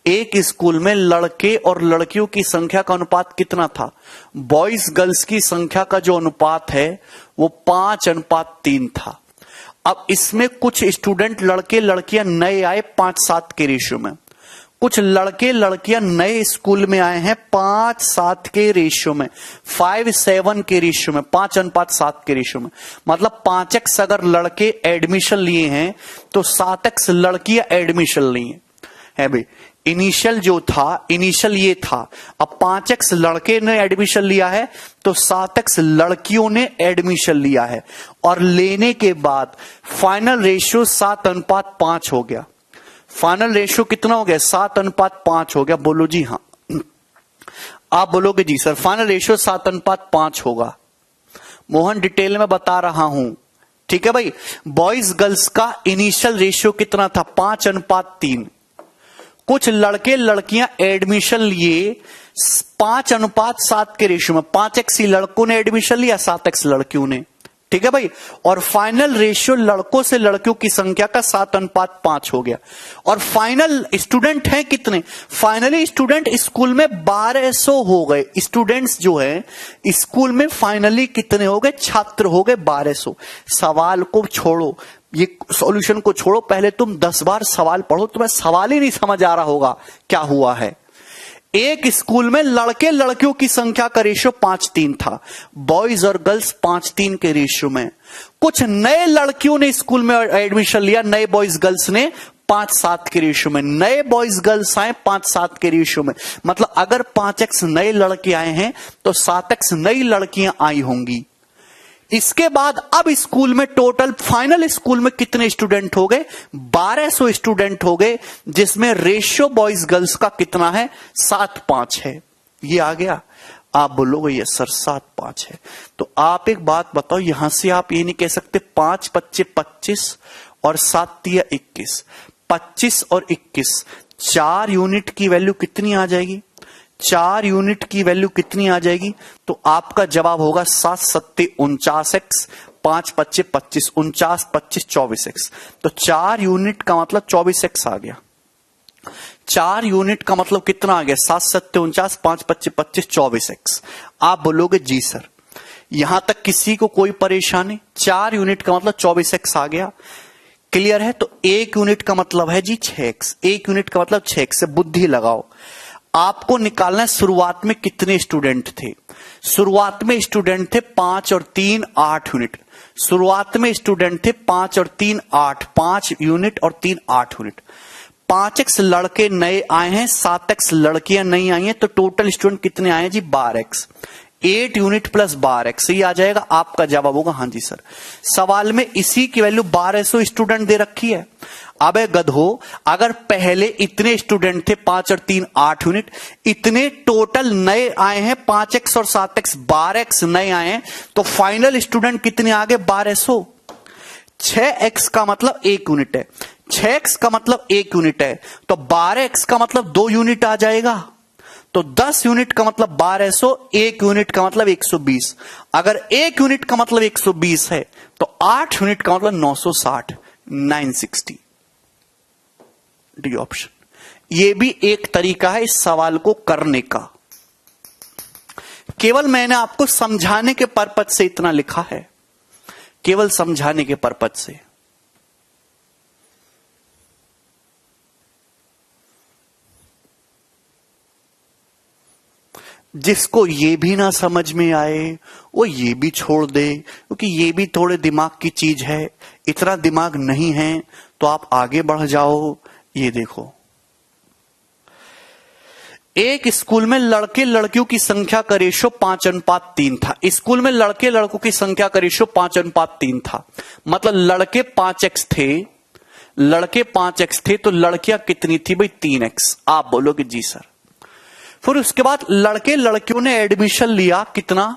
एक स्कूल में लड़के और लड़कियों की संख्या का अनुपात कितना था? बॉयज गर्ल्स की संख्या का जो अनुपात है वो 5:3 था। अब इसमें कुछ स्टूडेंट लड़के लड़कियां नए आए 5:7 के रेशियो में। कुछ लड़के लड़कियां नए स्कूल में आए हैं 5:7 के रेशियो में, 5:7 के रेशियो में, 5:7 के रेशियो में। मतलब 5x अगर लड़के एडमिशन लिए हैं तो 7x लड़कियां एडमिशन ली है भाई। इनिशियल जो था, इनिशियल ये था। अब 5x लड़के ने एडमिशन लिया है तो 7x लड़कियों ने एडमिशन लिया है, और लेने के बाद फाइनल रेशियो 7:5 हो गया। फाइनल रेशियो कितना हो गया? 7:5 हो गया। बोलो जी हाँ। आप बोलोगे जी सर फाइनल रेशियो 7:5 होगा। मोहन डिटेल में बता रहा हूं, ठीक है भाई। बॉयज गर्ल्स का इनिशियल रेशियो कितना था? 5:3। कुछ लड़के लड़कियां एडमिशन लिए 5:7 के रेशियो में। 5x लड़कों ने एडमिशन लिया, 7x लड़कियों ने, ठीक है भाई। और फाइनल रेशियो लड़कों से लड़कियों की संख्या का 7:5 हो गया। और फाइनल स्टूडेंट हैं कितने? फाइनली स्टूडेंट स्कूल में 1200 हो गए। स्टूडेंट्स जो है स्कूल में फाइनली कितने हो गए? छात्र हो गए 1200। सवाल को छोड़ो, ये सॉल्यूशन को छोड़ो, पहले तुम 10 बार सवाल पढ़ो। तुम्हें सवाल ही नहीं समझ आ रहा होगा क्या हुआ है। एक स्कूल में लड़के लड़कियों की संख्या का रेशियो 5:3 था, बॉयज और गर्ल्स 5:3 के रेशियो में। कुछ नए लड़कियों ने स्कूल में एडमिशन लिया, नए बॉयज गर्ल्स ने 5:7 के रेशियो में। नए बॉयज गर्ल्स आए 5:7 के रेशियो में। मतलब अगर 5x नए लड़के आए हैं तो 7x नई लड़कियां आई होंगी। इसके बाद अब स्कूल में टोटल फाइनल स्कूल में कितने स्टूडेंट हो गए? 1200 स्टूडेंट हो गए, जिसमें रेशियो बॉयज गर्ल्स का कितना है? 7:5 है। ये आ गया। आप बोलोगे ये सर 7:5 है, तो आप एक बात बताओ, यहां से आप ये नहीं कह सकते 5 × 25 और 7 × 21, 25 और 21, 4 यूनिट की वैल्यू कितनी आ जाएगी? 4 यूनिट की वैल्यू कितनी आ जाएगी? तो आपका जवाब होगा 7 × 7 = 49x, 5 × 25 = 25, 49 × 25 = 24x। तो 4 यूनिट का मतलब 24x आ गया। 4 यूनिट का मतलब कितना आ गया? 7 × 7 = 49, 5 × 25 = 25, 24x। आप बोलोगे जी सर, यहां तक किसी को कोई परेशानी? 4 यूनिट का मतलब 24x आ गया, क्लियर है? तो 1 यूनिट का मतलब है जी 6x, 1 यूनिट का मतलब 6x से बुद्धि लगाओ। आपको निकालना है शुरुआत में कितने स्टूडेंट थे। शुरुआत में स्टूडेंट थे 5 और 3 8 यूनिट। शुरुआत में स्टूडेंट थे 5 और 3 8, 5 यूनिट और 3 8 यूनिट। 5x लड़के नए आए हैं, 7x लड़कियां नई आई हैं, तो टोटल स्टूडेंट कितने आए हैं जी? 12x। 8 यूनिट प्लस 12x ये आ जाएगा। आपका जवाब होगा हाँ जी सर। सवाल में इसी की वैल्यू 1200 स्टूडेंट दे रखी है। अबे गधो, अगर पहले इतने स्टूडेंट थे 5 और 3 8 यूनिट, इतने टोटल नए आए हैं 5x और 7x 12x नए आए हैं, तो फाइनल स्टूडेंट कितने आ गए? 1200। 6x का मतलब 1 यूनिट है, 6x का मतलब 1 यूनिट है, तो 12x का मतलब 2 यूनिट आ जाएगा। तो 10 यूनिट का मतलब 1200, 1 यूनिट का मतलब 120। अगर 1 यूनिट का मतलब 120 है, तो 8 यूनिट का मतलब 960, 960। D option. यह भी एक तरीका है इस सवाल को करने का। केवल मैंने आपको समझाने के पर्पज से इतना लिखा है, केवल समझाने के पर्पज से। जिसको ये भी ना समझ में आए वो ये भी छोड़ दे, क्योंकि ये भी थोड़े दिमाग की चीज है। इतना दिमाग नहीं है तो आप आगे बढ़ जाओ। ये देखो, एक स्कूल में लड़के लड़कियों की संख्या का रेशो 5:3 था। स्कूल में लड़के लड़कों की संख्या का रेशो 5:3 था, मतलब लड़के 5x थे, लड़के 5x थे, तो लड़कियां कितनी थी भाई? 3x। आप बोलोगे जी सर। फिर उसके बाद लड़के लड़कियों ने एडमिशन लिया, कितना?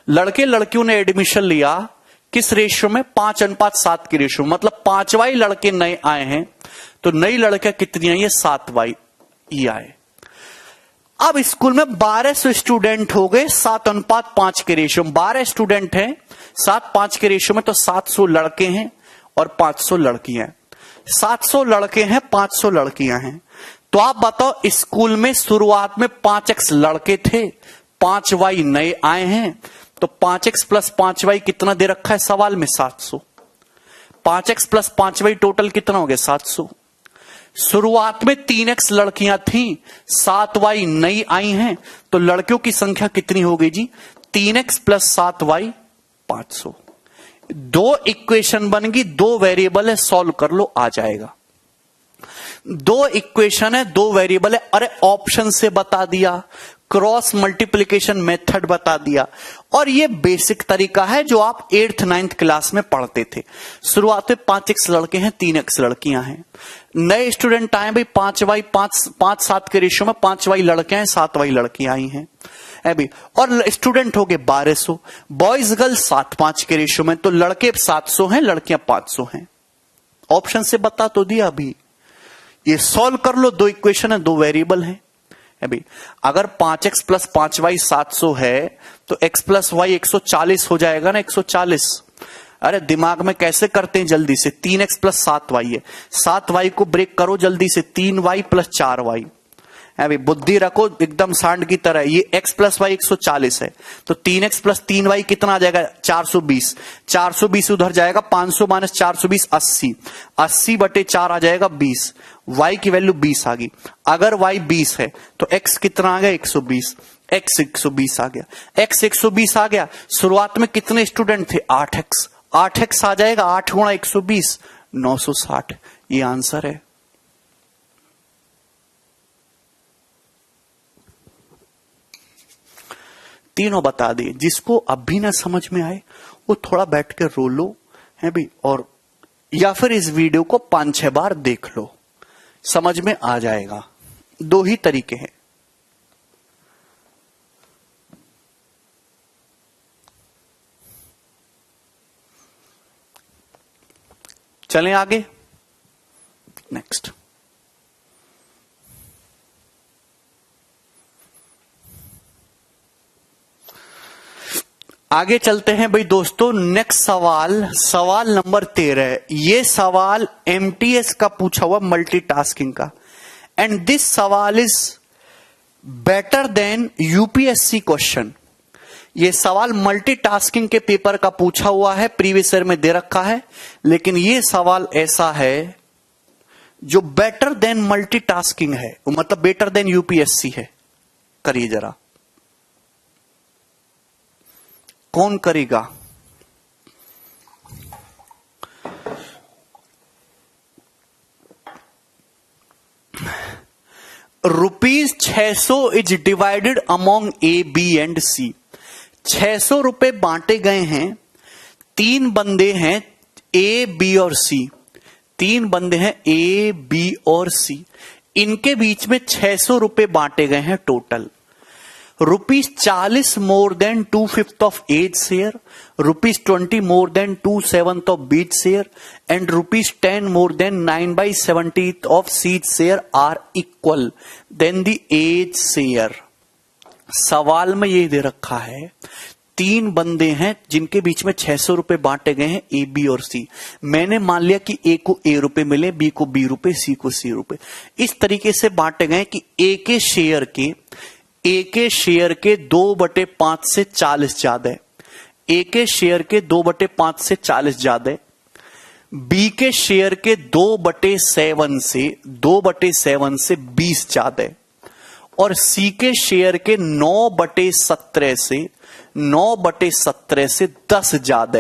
लड़के लड़कियों ने एडमिशन लिया किस रेशियो में? 5:7 की रेशियो, मतलब 5y लड़के नए आए हैं, तो नई लड़कियां कितनी आई है? 7y ये आए। अब स्कूल में 1200 स्टूडेंट हो गए 7:5 के रेशियो में। 12 स्टूडेंट हैं 7:5 के रेशियो में, तो 700 लड़के हैं और 500 लड़कियां हैं। 700 लड़के हैं, 500 लड़कियां हैं। तो आप बताओ, स्कूल में शुरुआत में 5x लड़के थे, 5y नए आए हैं, तो 5x + 5y कितना दे रखा है सवाल में? 700। 5x + 5y टोटल कितना हो गया? 700। शुरुआत में 3x लड़कियां थी, 7y नई आई हैं, तो लड़कियों की संख्या कितनी हो गई जी? 3x + 7y 500। 2 इक्वेशन बन गई, 2 वेरिएबल है, सॉल्व कर लो, आ जाएगा। 2 इक्वेशन है, 2 वेरिएबल है। अरे ऑप्शन से बता दिया, क्रॉस मल्टीप्लिकेशन मेथड बता दिया, और ये बेसिक तरीका है जो आप 8th 9th क्लास में पढ़ते थे। शुरुआत में 5x लड़के हैं, 3x लड़कियां हैं। नए स्टूडेंट आए भाई 5y 5:7 के रेशियो में, 5y लड़के हैं, 7y लड़कियां आई हैं अभी, और स्टूडेंट हो गए 1200। बॉयज गर्ल्स 7:5 के रेशियो में, तो लड़के 700 हैं, लड़कियां 500 हैं। ऑप्शन से बता तो दिया अभी। ये सॉल्व कर लो, 2 इक्वेशन है, 2 वेरिएबल है अभी। अगर 5x + 5y 700 है, तो x + y 140 हो जाएगा ना, 140। अरे दिमाग में कैसे करते हैं जल्दी से? 3x + 7y है, 7y को ब्रेक करो जल्दी से, 3y + 4y। अभी बुद्धि रखो एकदम सांड की तरह। ये x + y 140 है, तो 3x + 3y कितना आ जाएगा? 420। 420 उधर जाएगा, 500 - 420 80, 80/4 आ जाएगा 20। y की वैल्यू 20 आ गई। अगर y 20 है तो x कितना आ गया? 120। x 120 आ गया, x 120 आ गया। शुरुआत में कितने स्टूडेंट थे? 8x। 8x आ जाएगा, 8 × 120 960। ये आंसर है। तीनों बता दिए। जिसको अब भी ना समझ में आए वो थोड़ा बैठ के रो लो है भी, और या फिर इस वीडियो को 5-6 बार देख लो, समझ में आ जाएगा। दो ही तरीके हैं। चलें आगे, नेक्स्ट। आगे चलते हैं भाई दोस्तों। नेक्स्ट सवाल नंबर 13। ये सवाल एमटीएस का पूछा हुआ, मल्टीटास्किंग का, एंड दिस सवाल is better than UPSC question. ये सवाल मल्टीटास्किंग के पेपर का पूछा हुआ है, प्रीवियस ईयर में दे रखा है, लेकिन ये सवाल ऐसा है जो बेटर देन मल्टीटास्किंग है, मतलब बेटर देन यूपीएससी है। करिए जरा, कौन करेगा? ₹600 is divided among A, B and C. 600 रुपए बांटे गए हैं, 3 बंदे हैं ए, बी और सी। 3 बंदे हैं ए, बी और सी, इनके बीच में 600 रुपए बांटे गए हैं total. ₹40 more than 2/5 of A's share, ₹20 more than 2/7 of B's share, and ₹10 more than 9/70 of सीड share are equal than the A's share. सवाल में ये दे रखा है 3 बंदे हैं जिनके बीच में 600 रुपए बांटे गए हैं, ए, बी और सी। मैंने मान लिया कि ए को ए रुपए मिले, बी को बी रुपए, सी को सी रुपए। इस तरीके से बांटे गए कि ए के शेयर के 2/5 से 40 ज्यादा, ए के शेयर के 2/5 से 40 ज्यादा, बी के शेयर के 2/7 से 20 ज्यादा, और सी के शेयर के 9/17 से 10 ज्यादा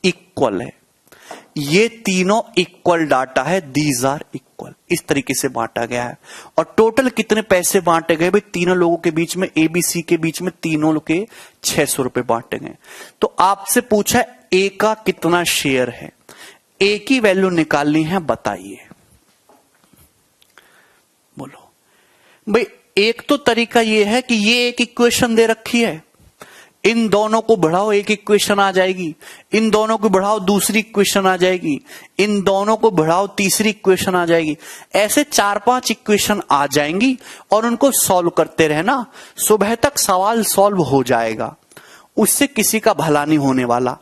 इक्वल है। ये तीनों इक्वल डाटा है, दीज आर इक्वल। इस तरीके से बांटा गया है। और टोटल कितने पैसे बांटे गए भाई? तीनों लोगों के बीच में, ए बी सी के बीच में तीनों लोग के 600 रुपए बांटे गए। तो आपसे पूछा ए का कितना शेयर है, ए की वैल्यू निकालनी है, बताइए। बोलो भाई। एक तो तरीका ये है कि ये एक इक्वेशन दे रखी है, इन दोनों को बढ़ाओ, एक इक्वेशन आ जाएगी। इन दोनों को बढ़ाओ, दूसरी इक्वेशन आ जाएगी। इन दोनों को बढ़ाओ, तीसरी इक्वेशन आ जाएगी। ऐसे 4-5 इक्वेशन आ जाएंगी और उनको सॉल्व करते रहना, सुबह तक सवाल सॉल्व हो जाएगा। उससे किसी का भला नहीं होने वाला।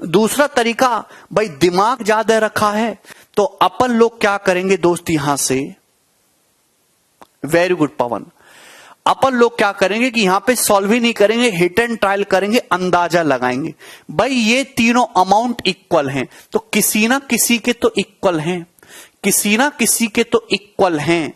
दूसरा तरीका भाई, दिमाग ज्यादा रखा है तो अपन लोग क्या करेंगे दोस्त, यहां से, वेरी गुड पवन, अपन लोग क्या करेंगे कि यहां पे सॉल्व ही नहीं करेंगे, हिट एंड ट्रायल करेंगे, अंदाजा लगाएंगे। भाई ये तीनों अमाउंट इक्वल हैं, तो किसी ना किसी के तो इक्वल हैं, किसी ना किसी के तो इक्वल हैं।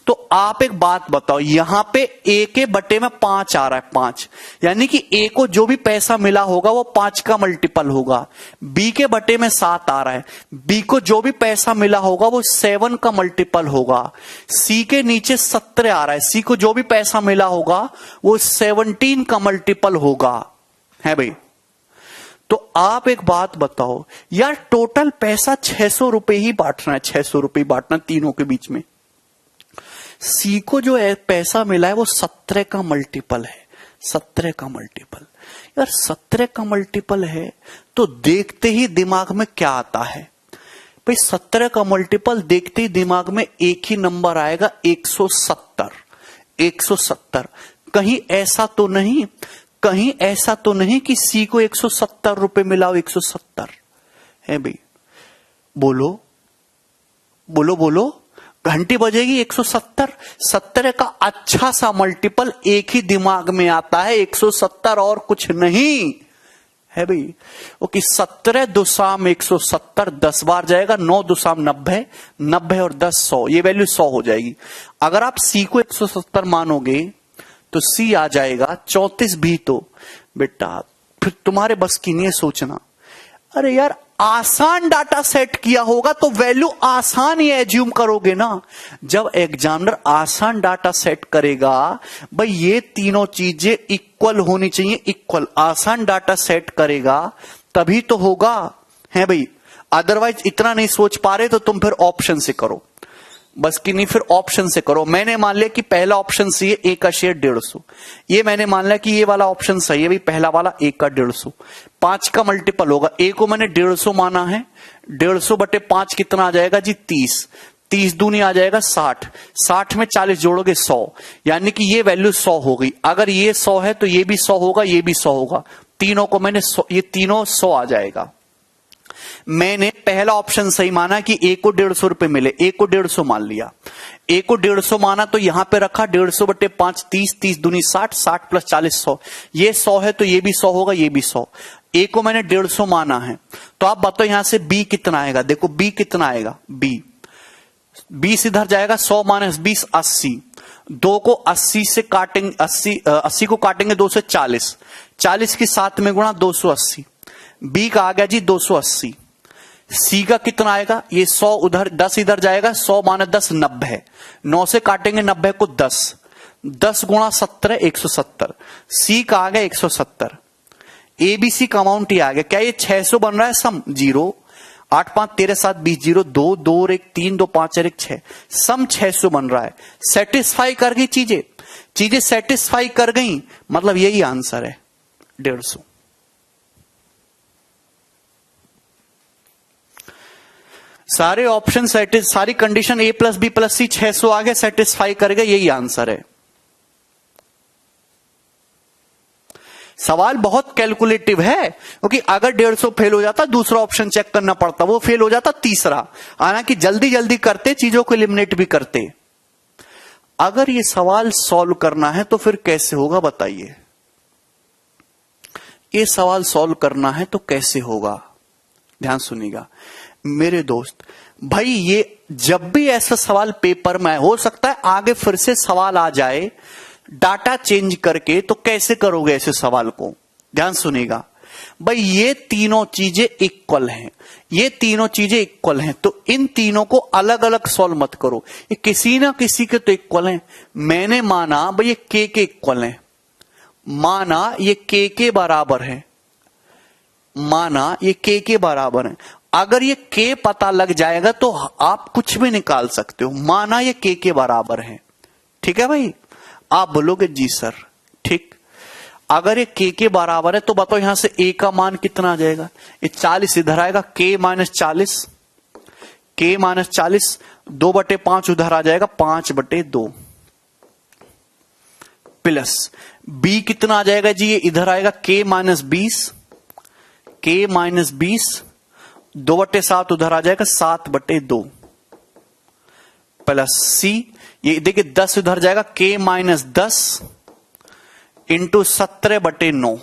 तो आप एक बात बताओ, यहां पे ए के बटे में 5 आ रहा है, 5, यानी कि ए को जो भी पैसा मिला होगा वो 5 का मल्टीपल होगा। बी के बटे में 7 आ रहा है, बी को जो भी पैसा मिला होगा वो 7 का मल्टीपल होगा। सी के नीचे 17 आ रहा है, सी को जो भी पैसा मिला होगा वो 17 का मल्टीपल होगा, है भाई। तो आप एक बात बताओ यार, टोटल पैसा 600 रुपए ही बांटना है, 600 रुपए बांटना तीनों के बीच में। सी को जो पैसा मिला है वो 17 का मल्टीपल है, 17 का मल्टीपल। यार 17 का मल्टीपल है तो देखते ही दिमाग में क्या आता है भाई? 17 का मल्टीपल देखते ही दिमाग में एक ही नंबर आएगा, 170। 170। कहीं ऐसा तो नहीं कि सी को 170 रुपए मिला हो, 170 है भाई? बोलो बोलो बोलो, घंटी बजेगी 170। 17 का अच्छा सा मल्टीपल एक ही दिमाग में आता है, 170 और कुछ नहीं है भाई। ओके, 17 दुसाम 170, 10 बार जाएगा, 9 दुसाम 90, 90 और 10 100, ये वैल्यू 100 हो जाएगी। अगर आप सी को 170 मानोगे तो सी आ जाएगा 34 भी। तो बेटा फिर तुम्हारे बस की नहीं है सोचना। अरे यार आसान डाटा सेट किया होगा तो वैल्यू आसान ही एज्यूम करोगे ना। जब एग्जामिनर आसान डाटा सेट करेगा, भाई ये तीनों चीजें इक्वल होनी चाहिए, इक्वल आसान डाटा सेट करेगा तभी तो होगा, है भाई। अदरवाइज इतना नहीं सोच पा रहे तो तुम फिर ऑप्शन से करो, बस कि नहीं फिर ऑप्शन से करो। मैंने मान लिया कि पहला ऑप्शन सही है, ए का शेयर 150, ये मैंने मान लिया कि ये वाला ऑप्शन सही है भाई, पहला वाला ए का 150, 5 का मल्टीपल होगा, ए को मैंने 150 माना है, 150 बटे 5 कितना आ जाएगा जी 30, 30 दूनी आ जाएगा 60, 60 में 40 जोड़ोगे 100, यानी कि ये वैल्यू 100 हो गई। अगर ये 100 है तो ये भी 100 होगा, ये भी 100 होगा, तीनों को मैंने ये तीनों 100 आ जाएगा। मैंने पहला ऑप्शन सही माना कि ए को 150 रुपए मिले, ए को 150 मान लिया, ए को 150 माना तो यहां पे रखा 150 बटे 5 30, 30 दूनी 60, 60 प्लस 40 100, ये 100 है तो ये भी 100 होगा, ये भी 100, ए को मैंने 150 माना है। तो आप बताओ यहां से बी कितना आएगा, देखो बी कितना आएगा, बी 20 इधर जाएगा, 100 माइनस 20 80, 2 को 80 से काटेंगे, 80 को काटेंगे 2 से 40, 40 की 7 में गुणा 280, बी का आ गया जी 280। सी का कितना आएगा, ये 100 उधर 10 इधर जाएगा, 100 माइनस 10 90, 9 से काटेंगे 90 को 10, 10 गुणा 17 170, सी का आ गया 170। एबीसी का अमाउंट ही आ गया, क्या ये 600 बन रहा है सम, 0 8 5 13 7 20 0 2 2 और 1 3 2 5 और 1 6, सम 600 बन रहा है। सेटिस्फाई कर गई चीजें सेटिस्फाई कर गई, मतलब यही आंसर है 150। सारे ऑप्शन सारी कंडीशन ए प्लस बी प्लस सी 600 आ गए, सेटिस्फाई करेगा, यही आंसर है। सवाल बहुत कैलकुलेटिव है, क्योंकि अगर 150 फेल हो जाता दूसरा ऑप्शन चेक करना पड़ता, वो फेल हो जाता तीसरा, हालांकि जल्दी जल्दी करते, चीजों को एलिमिनेट भी करते। अगर ये सवाल सॉल्व करना है तो फिर कैसे होगा बताइए, ये सवाल सॉल्व करना है तो कैसे होगा, ध्यान सुनिएगा मेरे दोस्त। भाई ये जब भी ऐसा सवाल पेपर में हो सकता है आगे फिर से सवाल आ जाए डाटा चेंज करके, तो कैसे करोगे ऐसे सवाल को, ध्यान सुनिएगा। भाई ये तीनों चीजें इक्वल हैं, ये तीनों चीजें इक्वल हैं, तो इन तीनों को अलग अलग सॉल्व मत करो, ये किसी ना किसी के तो इक्वल हैं। मैंने माना भाई ये के इक्वल हैं, माना ये के बराबर है, माना ये के बराबर है। अगर ये के पता लग जाएगा तो आप कुछ भी निकाल सकते हो, माना ये के बराबर है, ठीक है भाई। आप बोलोगे जी सर ठीक, अगर ये के बराबर है तो बताओ यहां से ए का मान कितना आ जाएगा, ये 40 इधर आएगा, के माइनस 40, 2 बटे 5 उधर आ जाएगा, 5 बटे 2 प्लस बी कितना आ जाएगा जी, ये इधर आएगा के माइनस 20, 2 बटे 7 उधर आ जाएगा, 7 बटे 2 प्लस सी, ये देखिए 10 उधर जाएगा, के माइनस 10 इंटू 17 बटे 9,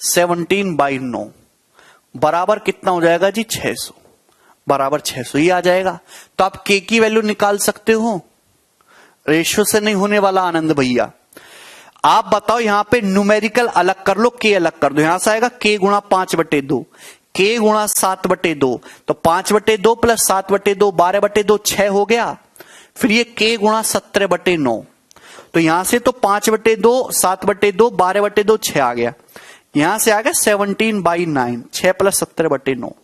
17/9 बराबर कितना हो जाएगा जी 600, बराबर 600 ये आ जाएगा। तो आप के की वैल्यू निकाल सकते हो, रेशियो से नहीं होने वाला आनंद भैया। आप बताओ यहां पे न्यूमेरिकल अलग कर लो, के अलग कर दो, यहां से आएगा के गुणा 5 बटे 2, के गुणा 7 बटे 2, तो 5 बटे 2 प्लस 7 बटे 2 12 बटे 2 6 हो गया। फिर ये के गुणा 17 बटे 9, तो यहां से तो 5 बटे 2 7 बटे 2 12 बटे 2 6 आ गया, यहां से आ गया 17/9, 6 प्लस 17 बटे 9।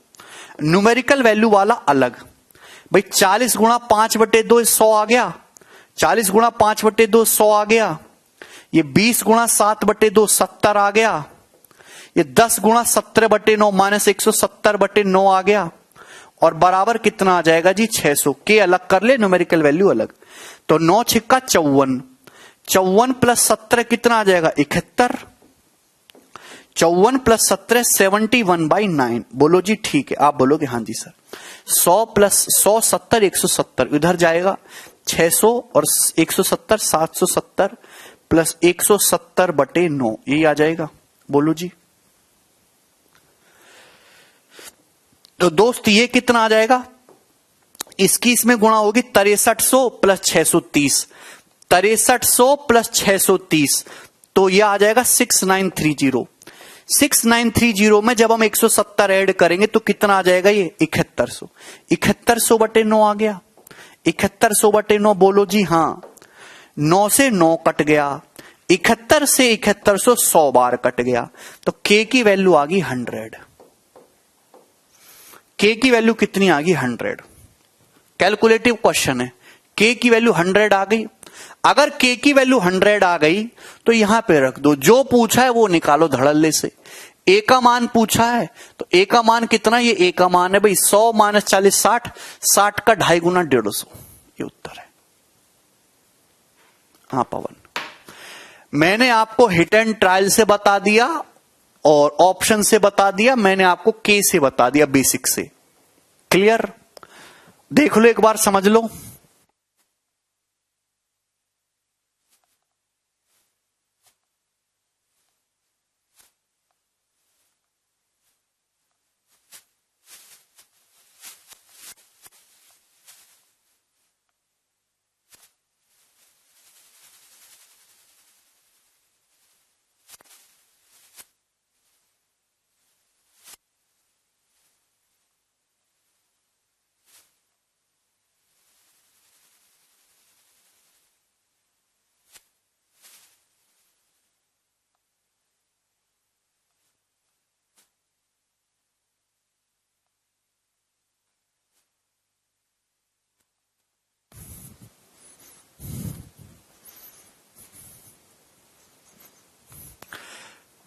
न्यूमेरिकल वैल्यू वाला अलग, भाई 40 गुणा 5 बटे 2 100 आ गया, 40 गुणा 5 बटे 2 100 आ गया, ये 20 गुणा 7 बटे 2 70 आ गया, ये 10 गुणा 17 बटे 9 माइनस 170 बटे 9 आ गया, और बराबर कितना आ जाएगा जी 600। के अलग कर ले, न्यूमेरिकल वैल्यू अलग, तो 9 छिक्का 54, 54 प्लस 17 कितना आ जाएगा 71, 54 प्लस 17 71/9। बोलो जी ठीक है, आप बोलोगे हाँ जी सर। 100 प्लस 100 70 170 इधर जाएगा, 600 और 170 770 प्लस 170 बटे 9 यही आ जाएगा, बोलो जी। तो दोस्त ये कितना आ जाएगा, इसकी इसमें गुणा होगी 6300 प्लस 630, 6300 प्लस 630, तो ये आ जाएगा 6930, 6930 में जब हम 170 ऐड करेंगे तो कितना आ जाएगा? ये 7100। 7100 बटे 9 आ गया। 7100 बटे 9 बोलो जी हाँ। 9 से 9 कट गया, 71 से 7100 100 बार कट गया, तो k की वैल्यू आ गई 100। k की वैल्यू कितनी आ गई? 100। कैलकुलेटिव क्वेश्चन है, k की वैल्यू 100 आ गई। अगर k की वैल्यू 100 आ गई तो यहां पे रख दो, जो पूछा है वो निकालो धड़ल्ले से। a का मान पूछा है तो a का मान कितना? ये a का मान है भाई 100 माइनस 40 60, 60 का 2.5 गुना 150, ये उत्तर है। हाँ पवन, मैंने आपको हिट एंड ट्रायल से बता दिया और ऑप्शन से बता दिया, मैंने आपको के से बता दिया, बेसिक से। क्लियर? देख लो एक बार, समझ लो।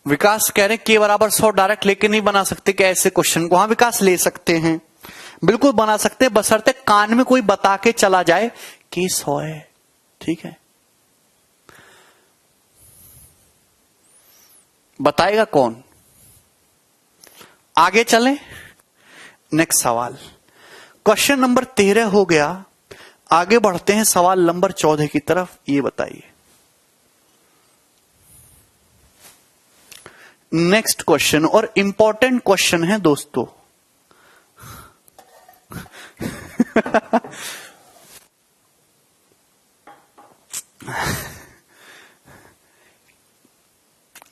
विकास कह रहे के बराबर 100 डायरेक्ट लेके नहीं बना सकते क्या ऐसे क्वेश्चन को? हाँ विकास, ले सकते हैं, बिल्कुल बना सकते हैं, बशर्ते कान में कोई बता के चला जाए कि 100 है। ठीक है, बताएगा कौन? आगे चलें, नेक्स्ट सवाल। क्वेश्चन नंबर 13 हो गया, आगे बढ़ते हैं सवाल नंबर 14 की तरफ। ये बताइए, नेक्स्ट क्वेश्चन, और इंपॉर्टेंट क्वेश्चन है दोस्तों।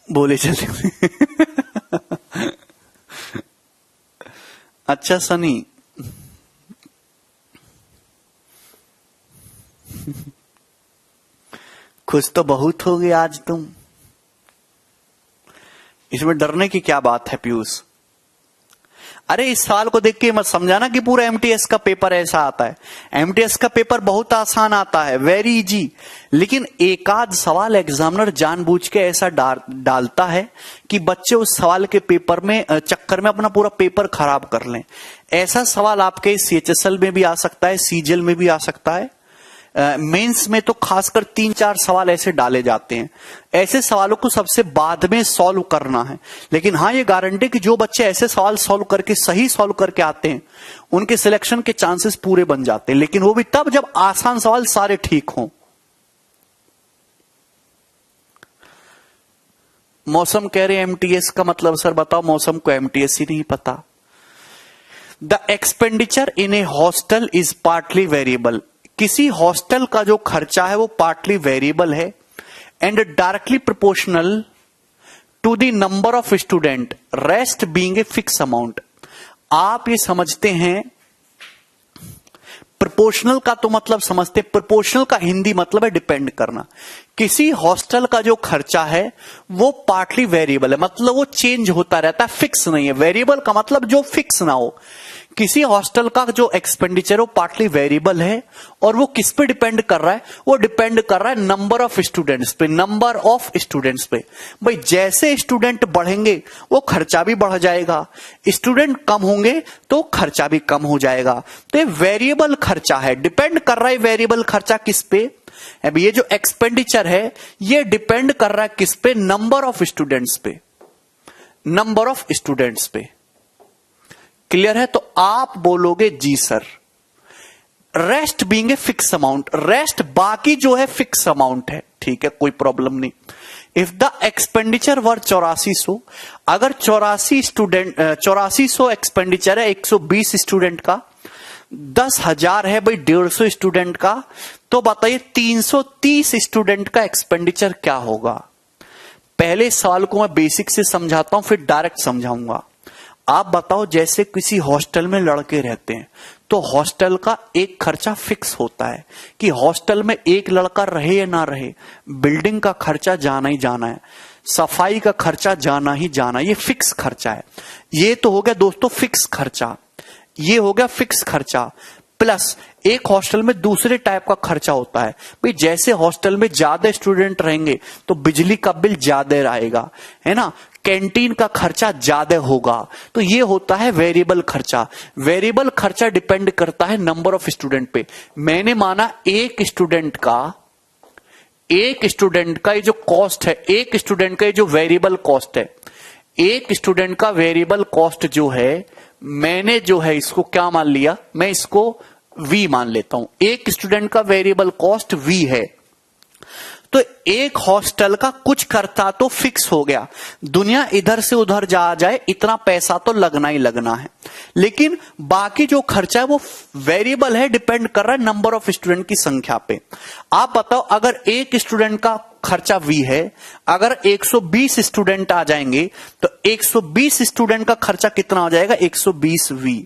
बोले चले। अच्छा सनी, खुश तो बहुत हो गए आज तुम, इसमें डरने की क्या बात है पीयूष? अरे इस सवाल को देख के मत समझाना कि पूरा एमटीएस का पेपर ऐसा आता है। एमटीएस का पेपर बहुत आसान आता है, वेरी इजी, लेकिन एकाध सवाल एग्जामिनर जानबूझ के ऐसा डालता है कि बच्चे उस सवाल के पेपर में चक्कर में अपना पूरा पेपर खराब कर लें। ऐसा सवाल आपके सीएचएसएल में भी आ सकता है, सीजीएल में भी आ सकता है, मेंस में तो खासकर 3-4 सवाल ऐसे डाले जाते हैं। ऐसे सवालों को सबसे बाद में सॉल्व करना है, लेकिन हाँ ये गारंटी कि जो बच्चे ऐसे सवाल सॉल्व करके सही सॉल्व करके आते हैं उनके सिलेक्शन के चांसेस पूरे बन जाते हैं, लेकिन वो भी तब जब आसान सवाल सारे ठीक हों। मौसम कह रहे एमटीएस का मतलब सर बताओ, मौसम को एमटीएस ही नहीं पता। The expenditure in a hostel is partly variable. किसी हॉस्टल का जो खर्चा है वो पार्टली वेरिएबल है and directly proportional to the number of student, rest being a fix amount. आप ये समझते हैं, प्रोपोर्शनल का तो मतलब समझते, प्रोपोर्शनल का हिंदी मतलब है डिपेंड करना। किसी हॉस्टल का जो खर्चा है वो पार्टली वेरिएबल है, मतलब वो चेंज होता रहता है, फिक्स नहीं है। वेरिएबल का मतलब जो फिक्स ना हो। किसी हॉस्टल का जो एक्सपेंडिचर वो पार्टली वेरिएबल है, और वो किस पे डिपेंड कर रहा है? वो डिपेंड कर रहा है नंबर ऑफ स्टूडेंट्स पे, नंबर ऑफ स्टूडेंट्स पे। भाई जैसे स्टूडेंट बढ़ेंगे वो खर्चा भी बढ़ जाएगा, स्टूडेंट कम होंगे तो खर्चा भी कम हो जाएगा। तो ये वेरिएबल खर्चा है, डिपेंड कर रहा है वेरिएबल खर्चा किस पे? अब ये जो एक्सपेंडिचर है ये डिपेंड कर रहा है किस पे? नंबर ऑफ स्टूडेंट्स पे, नंबर ऑफ स्टूडेंट्स पे। क्लियर है? तो आप बोलोगे जी sir. Rest being a fix amount, rest बाकी जो है फिक्स अमाउंट है, ठीक है, कोई प्रॉब्लम नहीं। इफ द एक्सपेंडिचर वर 8400, अगर 8400 एक्सपेंडिचर है 120 स्टूडेंट का, 10,000 है भाई 150 स्टूडेंट का, तो बताइए 330 स्टूडेंट का एक्सपेंडिचर क्या होगा? पहले इस सवाल को मैं बेसिक से समझाता हूं, फिर डायरेक्ट समझाऊंगा। आप बताओ, जैसे किसी हॉस्टल में लड़के रहते हैं तो हॉस्टल का एक खर्चा फिक्स होता है कि हॉस्टल में एक लड़का रहे या ना रहे, बिल्डिंग का खर्चा जाना ही जाना है, सफाई का खर्चा जाना ही जाना, ये फिक्स खर्चा है। ये तो हो गया दोस्तों फिक्स खर्चा, ये हो गया फिक्स खर्चा। प्लस एक हॉस्टल में दूसरे टाइप का खर्चा होता है भाई, जैसे हॉस्टल में ज्यादा स्टूडेंट रहेंगे तो बिजली का बिल ज्यादा आएगा, है ना, कैंटीन का खर्चा ज्यादा होगा, तो ये होता है वेरिएबल खर्चा। वेरिएबल खर्चा डिपेंड करता है नंबर ऑफ स्टूडेंट पे। मैंने माना एक स्टूडेंट का ये जो कॉस्ट है, एक स्टूडेंट का ये जो वेरिएबल कॉस्ट है, एक स्टूडेंट का वेरिएबल कॉस्ट जो है, मैंने जो है इसको क्या मान लिया, मैं इसको V मान लेता हूं। एक स्टूडेंट का वेरिएबल कॉस्ट V है, तो एक हॉस्टल का कुछ खर्चा तो फिक्स हो गया, दुनिया इधर से उधर जा जाए इतना पैसा तो लगना ही लगना है। लेकिन बाकी जो खर्चा है वो वेरिएबल है, डिपेंड कर रहा है नंबर ऑफ स्टूडेंट की संख्या पे। आप बताओ, अगर एक स्टूडेंट का खर्चा V है, अगर 120 स्टूडेंट आ जाएंगे तो 120 स्टूडेंट का खर्चा कितना हो जाएगा, 120 V।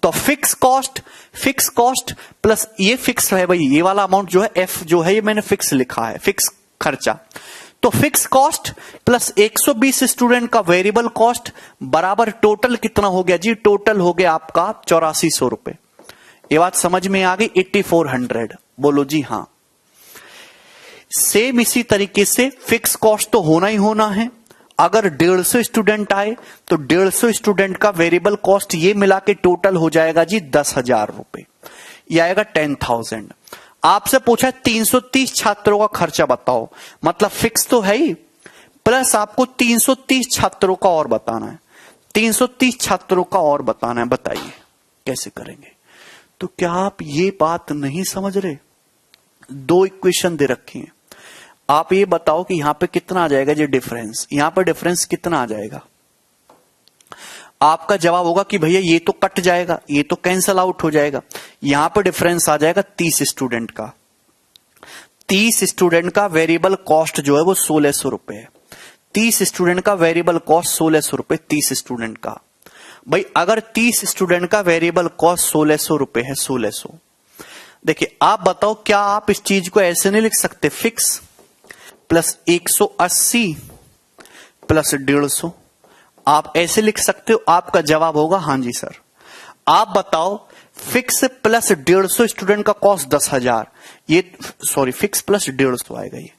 तो फिक्स कॉस्ट प्लस ये फिक्स है भाई, ये वाला अमाउंट जो है F जो है, ये मैंने फिक्स लिखा है, फिक्स खर्चा। तो फिक्स कॉस्ट प्लस 120 स्टूडेंट का वेरिएबल कॉस्ट बराबर टोटल कितना हो गया जी, टोटल हो गया आपका 8400 रुपए। ये बात समझ में आ गई, 8400, बोलो जी हाँ। सेम इसी तरीके से फिक्स कॉस्ट तो होना ही होना है। अगर 150 स्टूडेंट आए तो 150 स्टूडेंट का वेरिएबल कॉस्ट ये मिला के टोटल हो जाएगा जी 10,000 रुपए, ये आएगा 10,000। आपसे पूछा 330 छात्रों का खर्चा बताओ, मतलब फिक्स तो है ही, प्लस आपको 330 छात्रों का और बताना है, 330 छात्रों का और बताना है। बताइए कैसे करेंगे? तो क्या आप ये बात नहीं समझ रहे? दो इक्वेशन दे रखी हैं, आप ये बताओ कि यहां पे कितना आ जाएगा जी डिफरेंस, यहां पे डिफरेंस कितना आ जाएगा? आपका जवाब होगा कि भैया ये तो कट जाएगा, ये तो कैंसल आउट हो जाएगा। यहां पे डिफरेंस आ जाएगा 30 स्टूडेंट का। 30 स्टूडेंट का वेरिएबल कॉस्ट जो है वो 1600 रुपए है। 30 स्टूडेंट का वेरिएबल कॉस्ट 1600 रुपए, 30 स्टूडेंट का। भाई अगर 30 स्टूडेंट का वेरिएबल कॉस्ट 1600 रुपए है, 1600, देखिए आप बताओ क्या आप इस चीज को ऐसे नहीं लिख सकते, फिक्स प्लस 180 प्लस 150, आप ऐसे लिख सकते हो? आपका जवाब होगा हाँ जी सर। आप बताओ फिक्स प्लस 150 स्टूडेंट का कॉस्ट 10,000, ये सॉरी फिक्स प्लस 150 आएगा, ये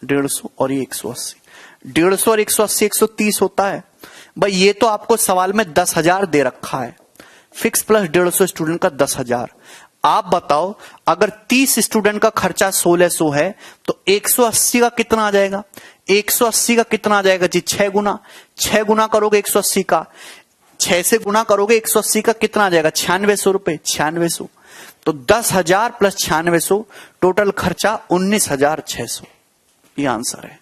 150 और ये 180, 150 और 180 130 होता है। भाई ये तो आपको सवाल में 10,000 दे रखा है, फिक्स प्लस 150 स्टूडेंट का 10,000। आप बताओ अगर 30 स्टूडेंट का खर्चा 1600 है तो 180 का कितना आ जाएगा? 180 का कितना आ जाएगा जी? 6 गुना, 6 गुना करोगे 180 का, 6 से गुना करोगे 180 का कितना आ जाएगा? 9600 रुपए, 9600। तो 10,000 प्लस 9600 टोटल खर्चा 19,600, ये आंसर है।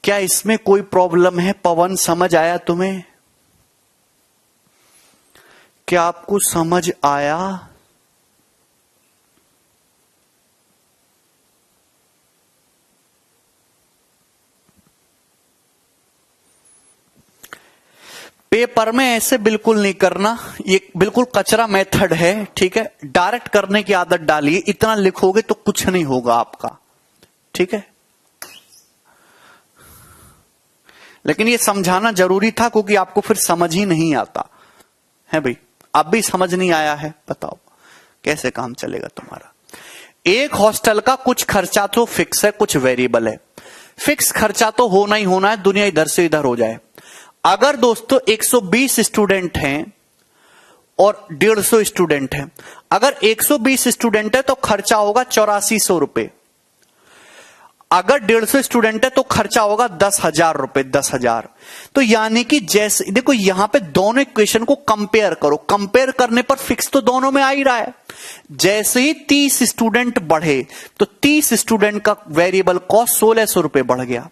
क्या इसमें कोई प्रॉब्लम है? पवन समझ आया तुम्हें? क्या आपको समझ आया? पेपर में ऐसे बिल्कुल नहीं करना, ये बिल्कुल कचरा मेथड है, ठीक है? डायरेक्ट करने की आदत डालिए, इतना लिखोगे तो कुछ नहीं होगा आपका, ठीक है? लेकिन ये समझाना जरूरी था क्योंकि आपको फिर समझ ही नहीं आता है भाई। अब भी समझ नहीं आया है, बताओ कैसे काम चलेगा तुम्हारा? एक हॉस्टल का कुछ खर्चा तो फिक्स है, कुछ वेरिएबल है। फिक्स खर्चा तो होना ही होना है, दुनिया इधर से इधर हो जाए। अगर दोस्तों 120 स्टूडेंट हैं और 150 स्टूडेंट हैं, अगर 120 स्टूडेंट है तो खर्चा होगा 8400 रुपए, अगर 150 स्टूडेंट है तो खर्चा होगा 10,000 रुपए, 10,000। तो यानी कि जैसे देखो यहां पे दोनों इक्वेशन को कंपेयर करो, कंपेयर करने पर फिक्स तो दोनों में आ ही रहा है। जैसे ही 30 स्टूडेंट बढ़े तो 30 स्टूडेंट का वेरिएबल कॉस्ट 1600 रुपए बढ़ गया,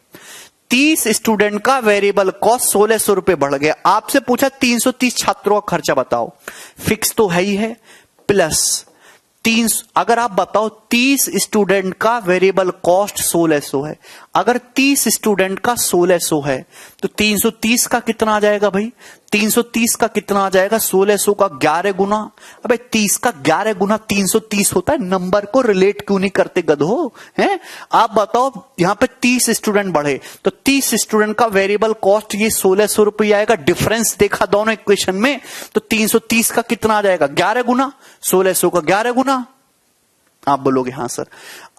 30 स्टूडेंट का वेरिएबल कॉस्ट 1600 रुपए बढ़ गया। आपसे पूछा 330 छात्रों का खर्चा बताओ, फिक्स तो है ही है, प्लस अगर आप बताओ 30 स्टूडेंट का वेरिएबल कॉस्ट 1600 है, अगर 30 स्टूडेंट का 1600 है तो 330 का कितना आ जाएगा भाई? 330 का कितना आ जाएगा? 1600 का 11 गुना। अबे 30 का 11 गुना 330 होता है। नंबर को रिलेट क्यों नहीं करते गधो हैं? आप बताओ यहां पे 30 स्टूडेंट बढ़े तो 30 स्टूडेंट का वेरिएबल कॉस्ट ये 1600 रुपये आएगा। डिफरेंस देखा दोनों इक्वेशन में तो 330 का कितना आ जाएगा? 11 गुना 1600 का 11 गुना। आप बोलोगे हाँ सर।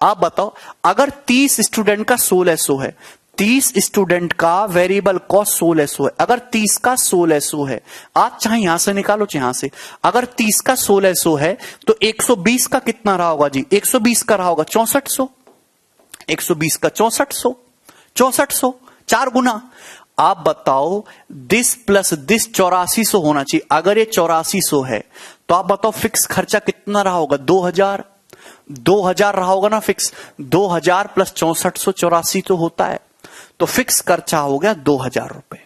आप बताओ अगर 30 स्टूडेंट का 1600 है, 30 स्टूडेंट का वेरिएबल कॉस्ट 1600 है, अगर 30 का 1600 है, आप चाहे यहां से निकालो चाहे यहां से, अगर 30 का 1600 है तो 120 का कितना रहा होगा जी? 120 का रहा होगा 6400, 120 का 6400, 6400 4 गुना। आप बताओ दिस प्लस दिस 8400 होना चाहिए। अगर ये 8400 है तो आप बताओ फिक्स खर्चा कितना रहा होगा? 2000 रहा होगा ना फिक्स। 2000 प्लस 6400 84 तो होता है, तो फिक्स खर्चा हो गया 2000 रुपए।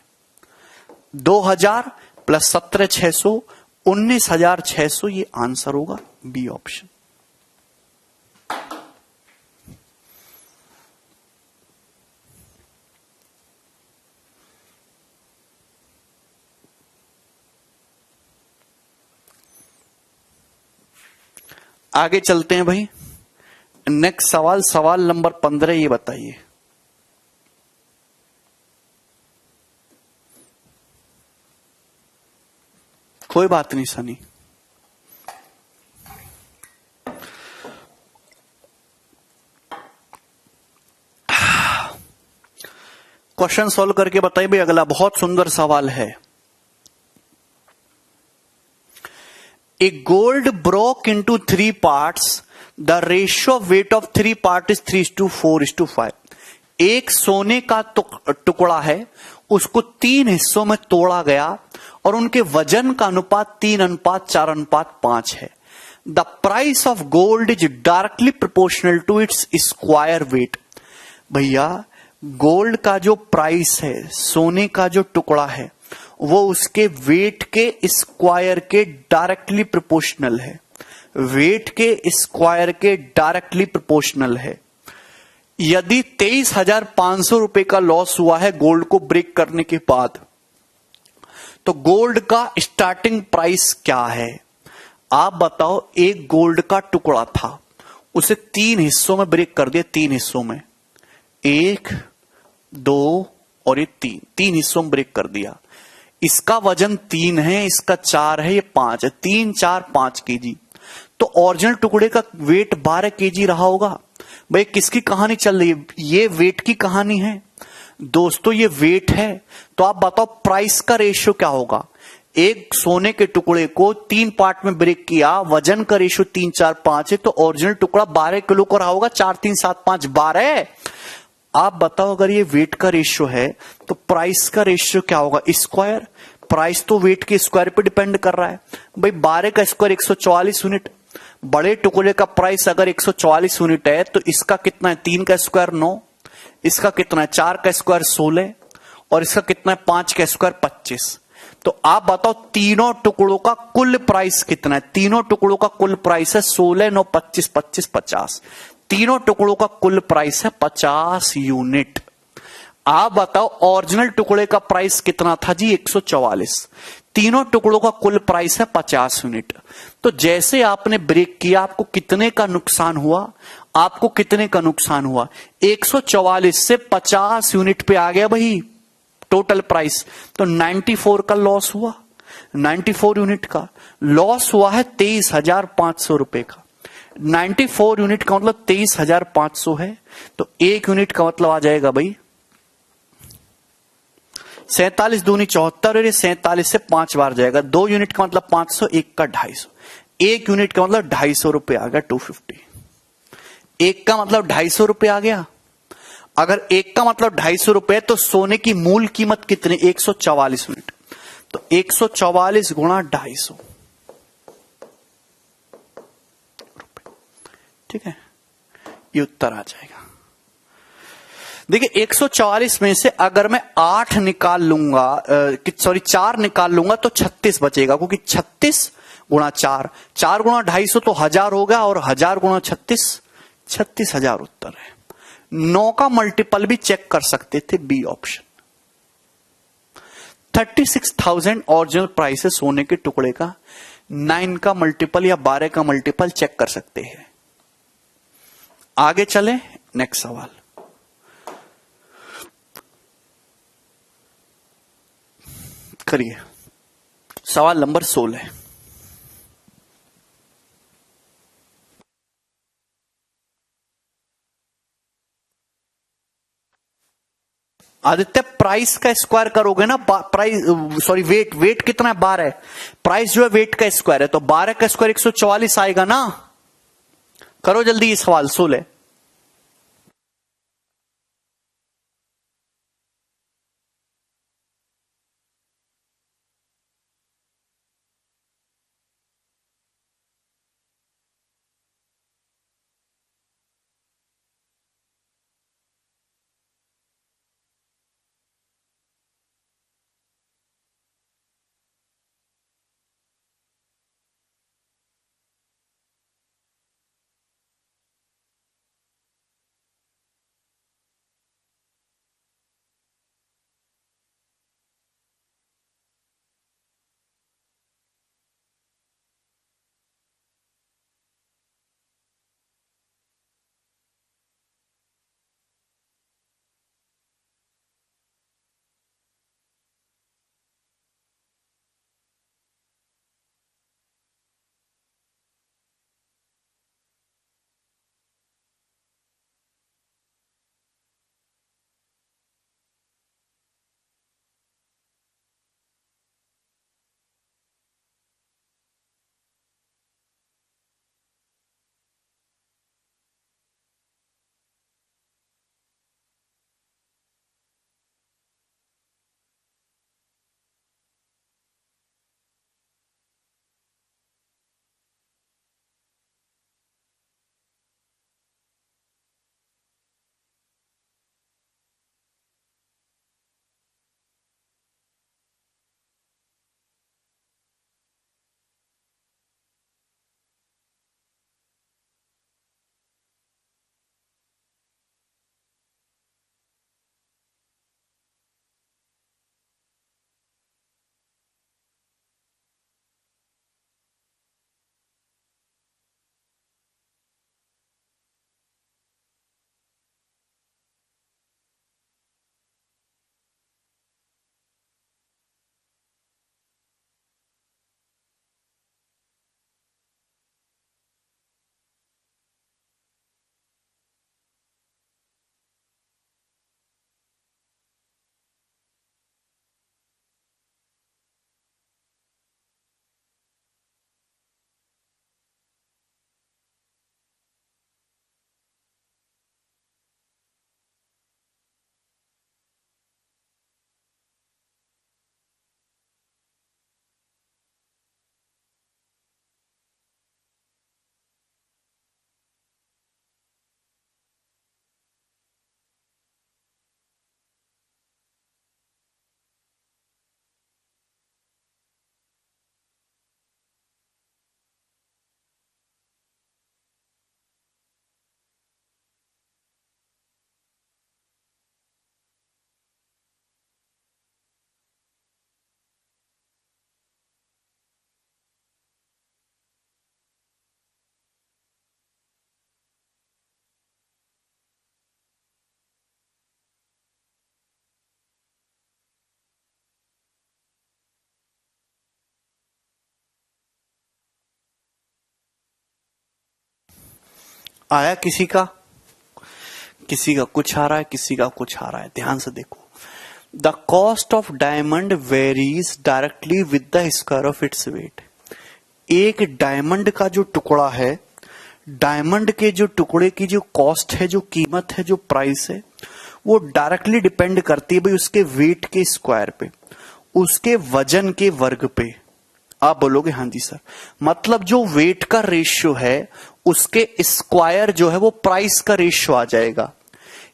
2000 प्लस 17600 19600 ये आंसर होगा बी ऑप्शन। आगे चलते हैं भाई। नेक्स्ट सवाल, सवाल नंबर 15, ये बताइए। कोई बात नहीं सनी। क्वेश्चन सॉल्व करके बताइए भाई। अगला बहुत सुंदर सवाल है। A gold broke into 3 parts. The ratio of weight of 3 parts is 3:4:5. एक सोने का टुकड़ा है, उसको 3 हिस्सों में तोड़ा गया और उनके वजन का अनुपात 3:4:5 है। The price of gold is directly proportional to its square weight. भैया गोल्ड का जो प्राइस है, सोने का जो टुकड़ा है, वो उसके वेट के स्क्वायर के डायरेक्टली प्रोपोर्शनल है। वेट के स्क्वायर के डायरेक्टली प्रोपोर्शनल है। यदि 23,500 रुपए का लॉस हुआ है गोल्ड को ब्रेक करने के बाद, तो गोल्ड का स्टार्टिंग प्राइस क्या है? आप बताओ। एक गोल्ड का टुकड़ा था, उसे 3 हिस्सों में ब्रेक कर दिया। 3 हिस्सों में, 1 2 और ये 3 हिस्सों में ब्रेक कर दिया। इसका वजन 3 है, इसका 4 है, ये 5 है। 3 4 5 केजी। तो ओरिजिनल टुकड़े का वेट 12 केजी रहा होगा। भाई किसकी कहानी चल रही है? ये वेट की कहानी है दोस्तों, ये वेट है। तो आप बताओ प्राइस का रेशियो क्या होगा? एक सोने के टुकड़े को 3 पार्ट में ब्रेक किया, वजन का रेशियो 3 4 5 है, तो ओरिजिनल टुकड़ा 12 किलो का रहा होगा। 4 3 7 5 12। आप बताओ अगर ये वेट का रेशियो है तो प्राइस का रेशियो क्या होगा? स्क्वायर। प्राइस तो वेट के स्क्वायर पे डिपेंड कर रहा है। भाई 12 का स्क्वायर 144 यूनिट। बड़े टुकड़े का प्राइस अगर 144 यूनिट है तो इसका कितना है? 3 का स्क्वायर 9, इसका कितना है? 4 का स्क्वायर 16 और इसका कितना है? 5 का स्क्वायर 25। तो आप बताओ तीनों टुकड़ों का कुल प्राइस कितना है? तीनों टुकड़ों का कुल प्राइस है 16 9 25 25 50। तीनों टुकड़ों का कुल प्राइस है 50 यूनिट। आप बताओ ओरिजिनल टुकड़े का प्राइस कितना था जी? 144। तीनों टुकड़ों का कुल प्राइस है 50 यूनिट। तो जैसे आपने ब्रेक किया, आपको कितने का नुकसान हुआ? आपको कितने का नुकसान हुआ? 144 से 50 यूनिट पे आ गया भाई टोटल प्राइस। तो 94 का लॉस हुआ। 94 यूनिट का लॉस हुआ है 23,500 रुपए का। 94 यूनिट का मतलब 23,500 है, तो 1 यूनिट का मतलब आ जाएगा भाई 47 दूनी 74 और ये 47 से 5 बार जाएगा। 2 यूनिट का मतलब 500, 1 का 250। 1 यूनिट का मतलब 250 रुपए आ गया 250। 1 का मतलब 250 रुपए आ गया। अगर 1 का मतलब 250 रुपए तो सोने की मूल कीमत कितनी? 144 यूनिट। तो 144 गुणा 250, ठीक है, ये उत्तर आ जाएगा। देखिए 144 में से अगर मैं 8 निकाल लूंगा, सॉरी 4 निकाल लूंगा तो 36 बचेगा, क्योंकि 36 गुणा 4, 4 गुणा 250 तो 1000 होगा, और 1000 गुणा 36, 36,000 उत्तर है। 9 का मल्टीपल भी चेक कर सकते थे, बी ऑप्शन। 36,000 ओरिजिनल प्राइस है सोने के टुकड़े का। 9 का मल्टीपल या 12 का मल्टीपल चेक कर सकते हैं। आगे चले, नेक्स्ट सवाल। करिए सवाल नंबर 16। आदित्य प्राइस का स्क्वायर करोगे ना, प्राइस सॉरी वेट कितना है, 12 है। प्राइस जो है वेट का स्क्वायर है, तो 12 का स्क्वायर 144 आएगा ना। करो जल्दी ये सवाल 16। आया किसी का कुछ आ रहा है, किसी का कुछ आ रहा है। ध्यान से देखो। The cost of diamond varies directly with the square of its weight. एक डायमंड का जो टुकड़ा है, डायमंड के जो टुकड़े की जो कॉस्ट है, जो कीमत है, जो प्राइस है, वो डायरेक्टली डिपेंड करती है भाई उसके वेट के स्क्वायर पे, उसके वजन के वर्ग पे। आप बोलोगे हाँ जी सर, मतलब जो वेट का रेशियो है उसके स्क्वायर जो है वो प्राइस का रेशियो आ जाएगा।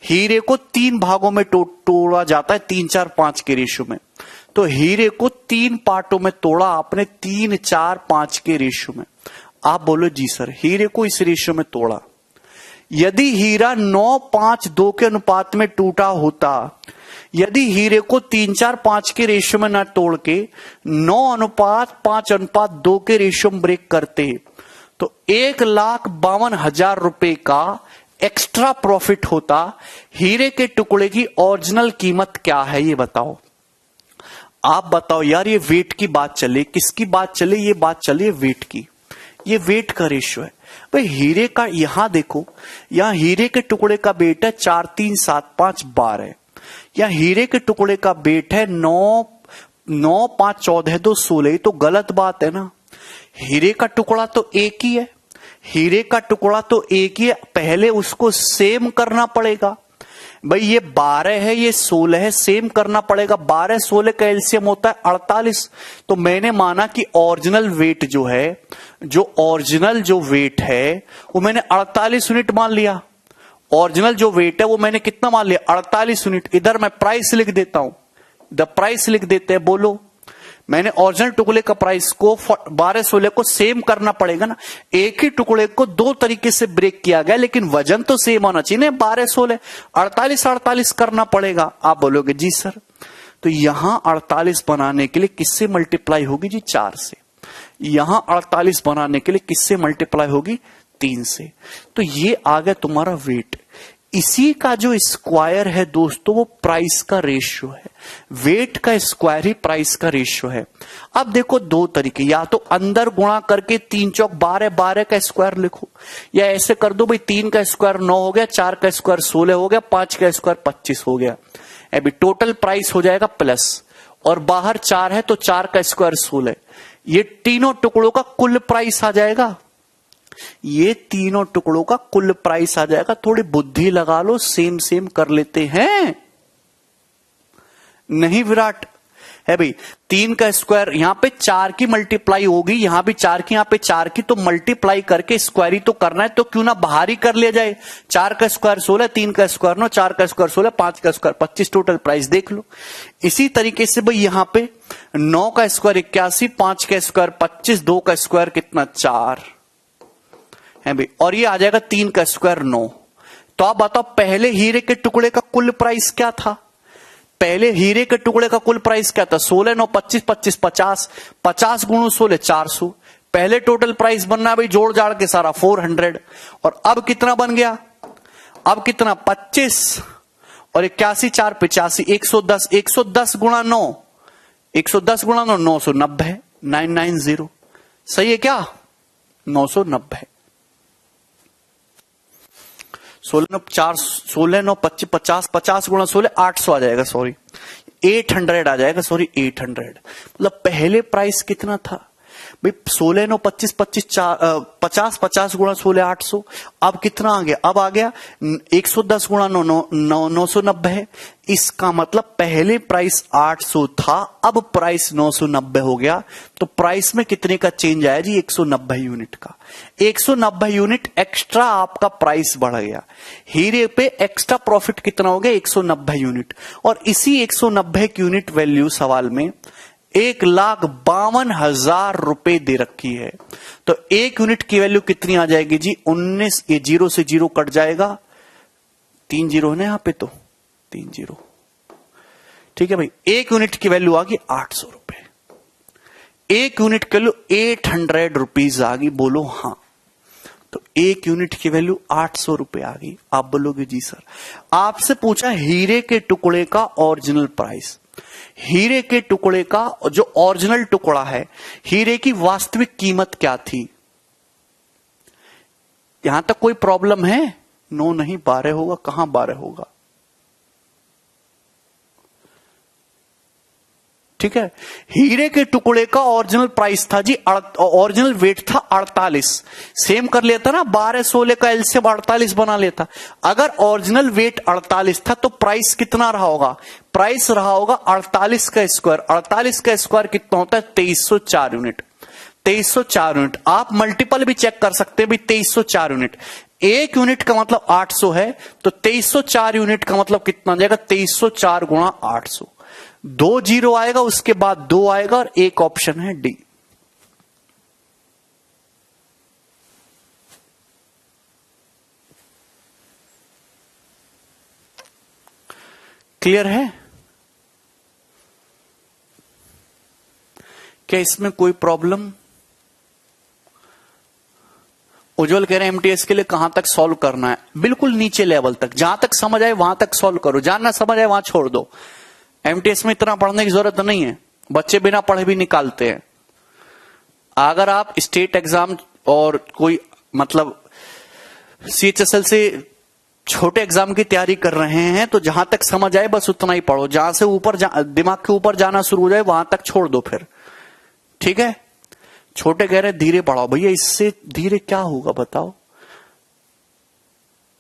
हीरे को 3 भागों में तोड़ा जाता है, 3, 4, 5 के रेशियो में। तो हीरे को 3 पार्टों में तोड़ा आपने, 3, 4, 5 के रेशियो में। आप बोलो जी सर, हीरे को इस रेशियो में तोड़ा। यदि हीरा 9, 5, 2 के अनुपात में टूटा होता, यदि हीरे को 3, 4, 5 के रेशियो में ना तोड़ के 9:5:2 के रेशियो में ब्रेक करते, तो 1,52,000 रुपए का एक्स्ट्रा प्रॉफिट होता। हीरे के टुकड़े की ओरिजिनल कीमत क्या है ये बताओ। आप बताओ यार, ये वेट की बात चले, किसकी बात चले? ये बात चले वेट की, ये वेट का रेशियो है भाई। हीरे का यहां देखो, यहां हीरे के टुकड़े का वेट है 4, 3, 7, 5, 12। या हीरे के टुकड़े का वेट है 9, 5, 14, 2, 16। तो गलत बात है ना। हीरे का टुकड़ा तो एक ही है, हीरे का टुकड़ा तो एक ही है, पहले उसको सेम करना पड़ेगा भाई। ये 12 है, ये 16 है, सेम करना पड़ेगा। 12, 16 का एलसीएम होता है 48। तो मैंने माना कि ओरिजिनल वेट जो है, ओरिजिनल जो वेट है वो मैंने 48 यूनिट मान लिया। ओरिजिनल जो वेट है वो मैंने कितना मान लिया? 48 यूनिट। इधर मैं प्राइस लिख देता हूं, द प्राइस लिख देते हैं। बोलो, मैंने ओरिजिनल टुकड़े का प्राइस को 12, 16 को सेम करना पड़ेगा ना। एक ही टुकड़े को 2 तरीके से ब्रेक किया गया, लेकिन वजन तो सेम होना चाहिए। 12, 16, 48, 48 करना पड़ेगा। आप बोलोगे जी सर, तो यहां 48 बनाने के लिए किससे मल्टीप्लाई होगी जी? 4 से। यहां 48 बनाने के लिए किससे मल्टीप्लाई होगी? 3 से। तो ये आ गया तुम्हारा वेट। इसी का जो स्क्वायर है दोस्तों, वो प्राइस का रेशियो है। वेट का स्क्वायर ही प्राइस का रेशियो है। अब देखो 2 तरीके, या तो अंदर गुणा करके 3 चौक 12, 12 का स्क्वायर लिखो, या ऐसे कर दो भाई 3 का स्क्वायर 9 हो गया, 4 का स्क्वायर 16 हो गया, 5 का स्क्वायर 25 हो गया। अभी टोटल प्राइस हो जाएगा प्लस, और बाहर 4 है तो 4 का स्क्वायर 16। ये तीनों टुकड़ों का कुल प्राइस आ जाएगा। ये तीनों टुकड़ों का कुल प्राइस आ जाएगा। थोड़ी बुद्धि लगा लो, सेम सेम कर लेते हैं। नहीं विराट है भाई, 3 का स्क्वायर यहां पे 4 की मल्टीप्लाई होगी, यहां भी 4 की, यहां पे 4 की, तो मल्टीप्लाई करके स्क्वायर ही तो करना है, तो क्यों ना बाहर ही कर लिया जाए। 4 का स्क्वायर 16, 3 का स्क्वायर 9, 4 का स्क्वायर 16, 5 का स्क्वायर 25, टोटल प्राइस देख लो। इसी तरीके से भाई यहां पे 9 का स्क्वायर 81, 5 का स्क्वायर 25, 2 का स्क्वायर कितना? 4 है भाई, और ये आ जाएगा 3 का स्क्वायर 9। तो आप बताओ पहले हीरे के टुकड़े का कुल प्राइस क्या था? पहले हीरे के टुकड़े का कुल प्राइस क्या था? 16, 9, 25, 25, 50, 50 गुणु 16, 400। पहले टोटल प्राइस बनना भाई जोड़ जाड़ के सारा 400। और अब कितना बन गया? अब कितना? 25 और 81, 4, 85, 110। 110 गुणा 9, 110 गुणा 9, 990, 990। सही है क्या? 990। 16, 9, 4, 16, 9, 25, 50, 50 गुणा 16, 800 आ जाएगा, सॉरी 800 आ जाएगा, सॉरी 800। मतलब पहले प्राइस कितना था भाई? 16, 9, 25, 25, 50, 50 गुणा 16, 800। अब कितना आ गया? अब आ गया 110 गुणा 9, 990। इसका मतलब पहले प्राइस 800 था, अब प्राइस 990 हो गया। तो प्राइस में कितने का चेंज आया जी? 190 यूनिट का। 190 यूनिट एक्स्ट्रा आपका प्राइस बढ़ गया। हीरे पे एक्स्ट्रा प्रॉफिट कितना हो गया? 190 यूनिट। और इसी 190 की यूनिट वैल्यू सवाल में 1,52,000 रुपए दे रखी है। तो 1 यूनिट की वैल्यू कितनी आ जाएगी जी? 19। ये 0 से 0 कट जाएगा, 3 0 है ना यहां पे, तो 3 0। ठीक है भाई, 1 यूनिट की वैल्यू आ गई 800 रुपए। 1 यूनिट की वैल्यू 800 रुपीज आ गई। बोलो हाँ। तो 1 यूनिट की वैल्यू 800 रुपए आ गई। आप बोलोगे जी सर। आपसे पूछा हीरे के टुकड़े का ओरिजिनल प्राइस। हीरे के टुकड़े का जो ओरिजिनल टुकड़ा है, हीरे की वास्तविक कीमत क्या थी? यहां तक कोई प्रॉब्लम है? नो नहीं, 12 होगा। कहां 12 होगा? ठीक है, हीरे के टुकड़े का ओरिजिनल प्राइस था जी, ओरिजिनल वेट था 48। सेम कर लेता ना, 12, 16 का एलसीएम 48 बना लेता। अगर ओरिजिनल वेट 48 था तो प्राइस कितना रहा होगा? प्राइस रहा होगा 48 का स्क्वायर। 48 का स्क्वायर कितना होता है? 2304 यूनिट। 2304 यूनिट। आप मल्टीपल भी चेक कर सकते हैं भाई, 2304 यूनिट। 1 यूनिट का मतलब 800 है, तो 2304 यूनिट का मतलब कितना आ जाएगा? 2304 गुणा 800। 2 जीरो आएगा, उसके बाद 2 आएगा और एक ऑप्शन है डी। क्लियर है? क्या इसमें कोई प्रॉब्लम? उज्जवल कह रहे हैं एमटीएस के लिए कहां तक सॉल्व करना है? बिल्कुल नीचे लेवल तक, जहां तक समझ आए वहां तक सॉल्व करो, जहां ना समझ आए वहां छोड़ दो। एमटीएस में इतना पढ़ने की जरूरत नहीं है, बच्चे बिना पढ़े भी निकालते हैं। अगर आप स्टेट एग्जाम और कोई मतलब सीएचएसएल से छोटे एग्जाम की तैयारी कर रहे हैं तो जहां तक समझ आए बस उतना ही पढ़ो, जहां से ऊपर दिमाग के ऊपर जाना शुरू हो जाए वहां तक छोड़ दो फिर। ठीक है? छोटे कह रहे धीरे पढ़ाओ। भैया इससे धीरे क्या होगा बताओ?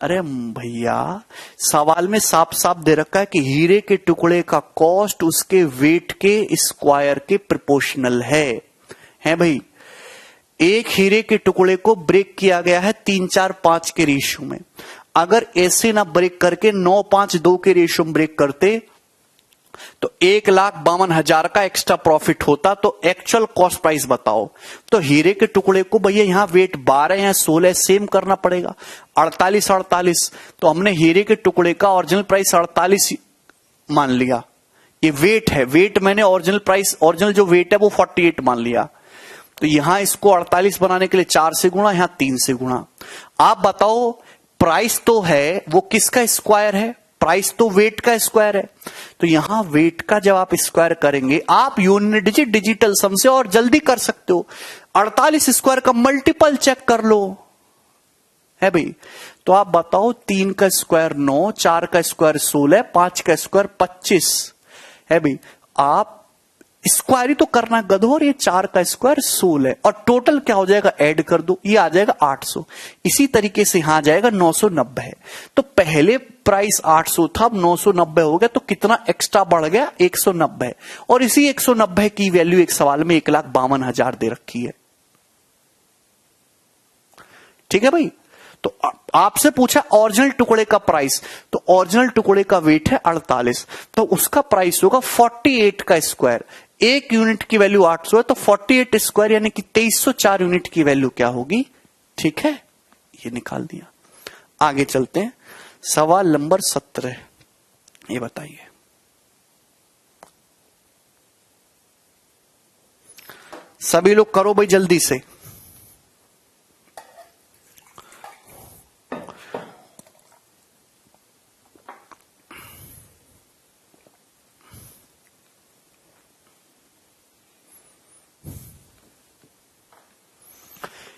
अरे भैया सवाल में साफ साफ दे रखा है कि हीरे के टुकड़े का कॉस्ट उसके वेट के स्क्वायर के प्रोपोर्शनल है भाई। एक हीरे के टुकड़े को ब्रेक किया गया है 3, 4, 5 के रेशियो में। अगर ऐसे ना ब्रेक करके 9, 5, 2 के रेशियो में ब्रेक करते तो 1,52,000 का एक्स्ट्रा प्रॉफिट होता। तो एक्चुअल कॉस्ट प्राइस बताओ। तो हीरे के टुकड़े को भैया यहां वेट 12 या 16 सेम करना पड़ेगा। 48 तो हमने हीरे के टुकड़े का ओरिजिनल प्राइस 48 मान लिया। ये वेट है, वेट मैंने ओरिजिनल प्राइस, ओरिजिनल जो वेट है वो 48 मान लिया। तो यहां इसको 48 बनाने के लिए 4 से गुणा, यहां 3 से गुणा। आप बताओ प्राइस तो है वो किसका स्क्वायर है? प्राइस तो वेट का स्क्वायर है। तो यहां वेट का जब आप स्क्वायर करेंगे आप यूनिट डिजिट डिजिटल सम से और जल्दी कर सकते हो। 48 स्क्वायर का मल्टीपल चेक कर लो है भाई। तो आप बताओ 3 का स्क्वायर 9, 4 का स्क्वायर 16, 5 का स्क्वायर 25 है भाई। आप स्क्वायर ही तो करना गधो, और ये 4 का स्क्वायर 16 है और टोटल क्या हो जाएगा ऐड कर दो, ये आ जाएगा 800। इसी तरीके से यहां आ जाएगा 990 है। तो पहले प्राइस 800 था, अब 990 हो गया। तो कितना एक्स्ट्रा बढ़ गया? 190। और इसी 190 की वैल्यू एक सवाल में 1,52,000 दे रखी है। ठीक है भाई। तो आपसे पूछा ओरिजिनल टुकड़े का प्राइस, तो ओरिजिनल टुकड़े का वेट है 48, तो उसका प्राइस होगा 48 का स्क्वायर। एक यूनिट की वैल्यू 800 है तो 48 स्क्वायर यानी कि 2304 यूनिट की वैल्यू क्या होगी? ठीक है, ये निकाल दिया। आगे चलते हैं। सवाल नंबर 17, ये बताइए। सभी लोग करो भाई जल्दी से।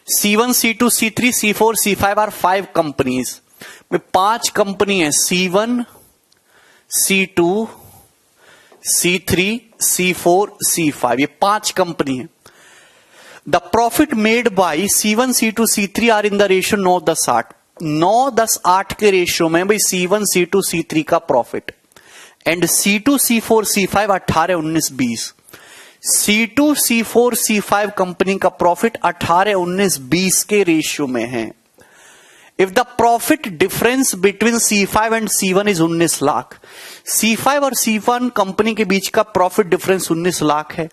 C1, C2, C3, C4, C5 are 5 companies में 5 कंपनी है। C1, C2, C3, C4, C5, ये 5 कंपनी है। The profit made by C1, C2, C3 are in the ratio 9, 10, 8। 9, 10, 8 के रेशियो में भाई C1, C2, C3 का profit and C2, C4, C5 18, 19, 20। C2, C4, C5 company का profit 18, 19, 20 के ratio में है। If the profit difference between C5 and C1 is 19 lakh. C5 और C1 company के बीच का प्रॉफिट डिफरेंस 19 लाख है।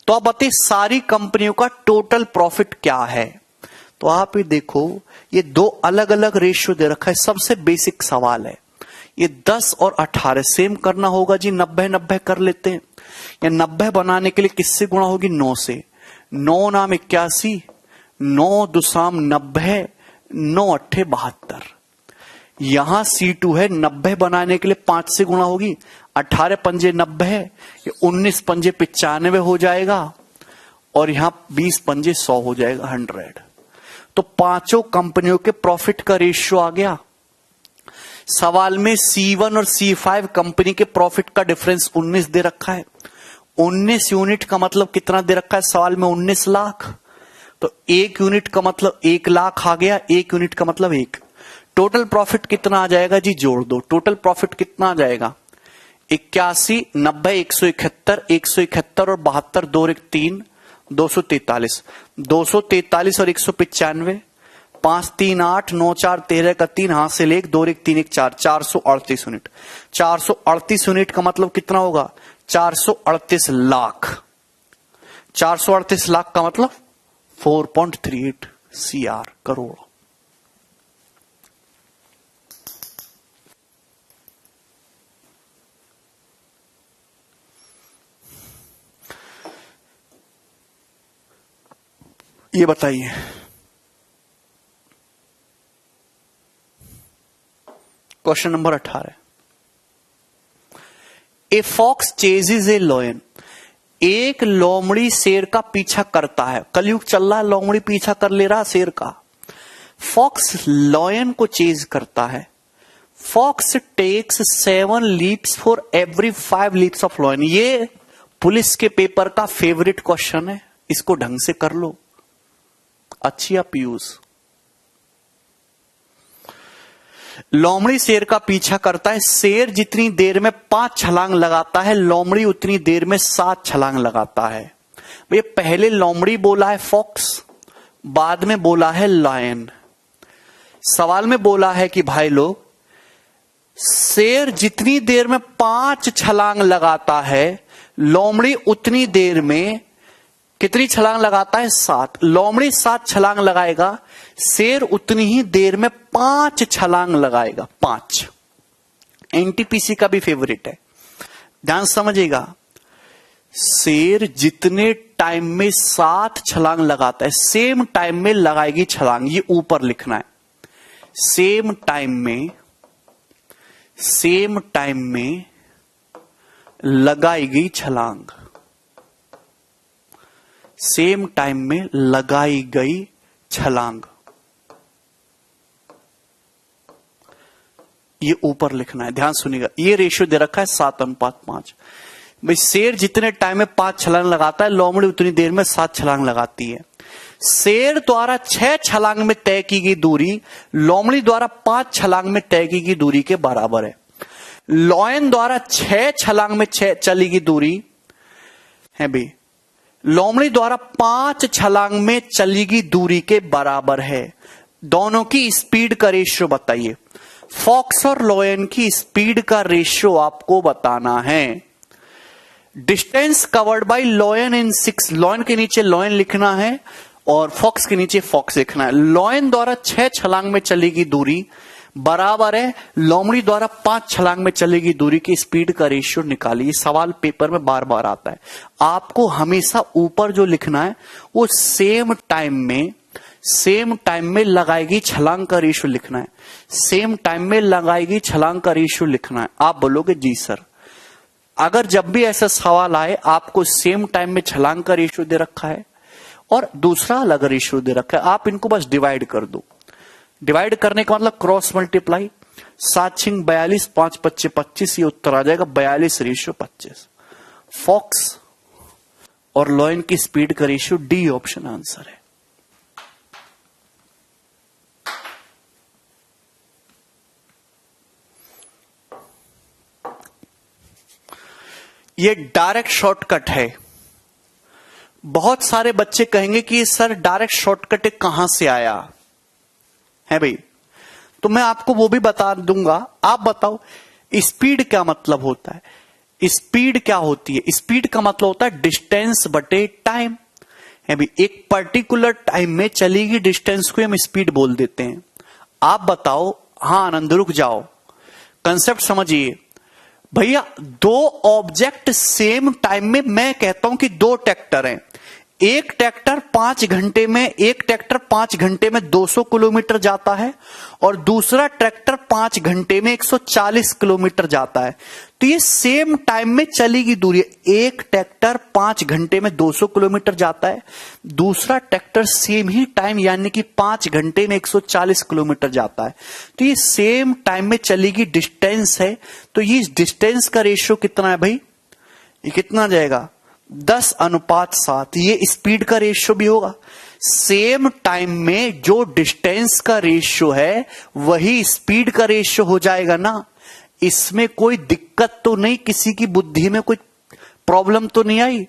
तो आप बताइए सारी कंपनियों का टोटल प्रॉफिट क्या है? तो आप ये देखो, ये 2 अलग अलग रेशियो दे रखा है। सबसे बेसिक सवाल है ये 10 और 18 सेम करना होगा जी। 90, 90 कर लेते हैं। या 90 बनाने के लिए किससे गुणा होगी? 9 से। 9 नाम 81, 9 दुसाम 90, 9 अट्ठे 72। यहां C2 है, 90 बनाने के लिए 5 से गुणा होगी। 18 पंजे 90 है, ये 19 पंजे 95 हो जाएगा और यहां 20 पंजे 100 हो जाएगा 100। तो पांचों कंपनियों के प्रॉफिट का रेशियो आ गया। सवाल में C1 और C5 कंपनी के प्रॉफिट का डिफरेंस 19 दे रखा है। 19 यूनिट का मतलब कितना दे रखा है सवाल में? 19 लाख। तो 1 यूनिट का मतलब 1 लाख आ गया, 1 यूनिट का मतलब 1। टोटल प्रॉफिट कितना आ जाएगा जी? जोड़ दो। टोटल प्रॉफिट कितना आ जाएगा? 81, 90, 171, 171 और 72, 2 1 3, 243। 243 और 195, 5 3 8, 9 4 13 का 3, हाथ से ले 2 1 3 1 4, 438 यूनिट। 438 यूनिट का मतलब कितना होगा? 438 लाख। 438 लाख का मतलब 4.38 CR, करोड़। ये बताइए, question number 18, a fox chases a lion. एक लोमड़ी शेर का पीछा करता है। कलयुग चल रहा है, लोमड़ी पीछा कर ले रहा शेर का। फॉक्स लॉयन को चेज करता है। Fox takes 7 leaps for every 5 leaps of lion. ये पुलिस के पेपर का फेवरेट क्वेश्चन है, इसको ढंग से कर लो। अच्छी पीयूष। लोमड़ी शेर का पीछा करता है। शेर जितनी देर में 5 छलांग लगाता है, लोमड़ी उतनी देर में 7 छलांग लगाता है। भैया पहले लोमड़ी बोला है फॉक्स, बाद में बोला है लायन। सवाल में बोला है कि भाई लोग, शेर जितनी देर में 5 छलांग लगाता है, लोमड़ी उतनी देर में कितनी छलांग लगाता है? 7। लोमड़ी 7 छलांग लगाएगा, शेर उतनी ही देर में 5 छलांग लगाएगा। 5 एनटीपीसी का भी फेवरेट है, ध्यान समझिएगा। शेर जितने टाइम में 7 छलांग लगाता है, सेम टाइम में लगाएगी छलांग। ये ऊपर लिखना है, सेम टाइम में लगाएगी छलांग। सेम टाइम में लगाई गई छलांग, ये ऊपर लिखना है, ध्यान सुनिएगा। ये रेशियो दे रखा है 7:5। भाई शेर जितने टाइम में 5 छलांग लगाता है, लोमड़ी उतनी देर में 7 छलांग लगाती है। शेर द्वारा 6 छलांग में तय की गई दूरी लोमड़ी द्वारा 5 छलांग में तय की गई दूरी के बराबर है। लॉयन द्वारा 6 छलांग में चली गई दूरी है भाई, लोमड़ी द्वारा 5 छलांग में चली गई दूरी के बराबर है। दोनों की स्पीड का रेशियो बताइए। फॉक्स और लॉयन की स्पीड का रेशियो आपको बताना है। Distance covered by lion in 6, lion के नीचे लॉयन लिखना है और फॉक्स के नीचे फॉक्स लिखना है। लॉयन द्वारा 6 छलांग में चली गई दूरी बराबर है लोमड़ी द्वारा 5 छलांग में चली गई दूरी की स्पीड का रेशियो निकालिए। सवाल पेपर में बार बार आता है। आपको हमेशा ऊपर जो लिखना है वो सेम टाइम में लगाएगी छलांग का रेशियो लिखना है। सेम टाइम में लगाएगी छलांग का रेशियो लिखना है। आप बोलोगे जी सर, अगर जब भी ऐसा सवाल आए आपको सेम टाइम में छलांग का रेशियो दे रखा है और दूसरा अलग रेशियो दे रखा है, आप इनको बस डिवाइड कर दो। डिवाइड करने का मतलब क्रॉस मल्टीप्लाई। 7 6 42, 5 5 25, ये उत्तर आ जाएगा 42:25। फॉक्स और लॉयन की स्पीड का रेशियो डी ऑप्शन आंसर है। ये डायरेक्ट शॉर्टकट है। बहुत सारे बच्चे कहेंगे कि सर डायरेक्ट शॉर्टकट कहां से आया है भाई, तो मैं आपको वो भी बता दूंगा। आप बताओ स्पीड क्या मतलब होता है? स्पीड क्या होती है? स्पीड का मतलब होता है डिस्टेंस बटे टाइम है भाई। एक पर्टिकुलर टाइम में चलेगी डिस्टेंस को हम स्पीड बोल देते हैं। आप बताओ, हाँ आनंद रुक जाओ, कंसेप्ट समझिए भैया। 2 ऑब्जेक्ट सेम टाइम में, मैं कहता हूं कि 2 ट्रैक्टर हैं। एक ट्रैक्टर 5 घंटे में 200 किलोमीटर जाता है और दूसरा ट्रैक्टर 5 घंटे में 140 किलोमीटर जाता है। तो ये सेम टाइम में चलेगी दूरी। एक ट्रैक्टर 5 घंटे में 200 किलोमीटर जाता है, दूसरा ट्रैक्टर सेम ही टाइम यानी कि 5 घंटे में 140 किलोमीटर जाता है। तो ये सेम टाइम में चलेगी डिस्टेंस है। तो ये डिस्टेंस का रेशियो कितना है भाई? ये कितना जाएगा? 10:7। ये स्पीड का रेशियो भी होगा। सेम टाइम में जो डिस्टेंस का रेशियो है वही स्पीड का रेशियो हो जाएगा ना। इसमें कोई दिक्कत तो नहीं, किसी की बुद्धि में कोई प्रॉब्लम तो नहीं आई?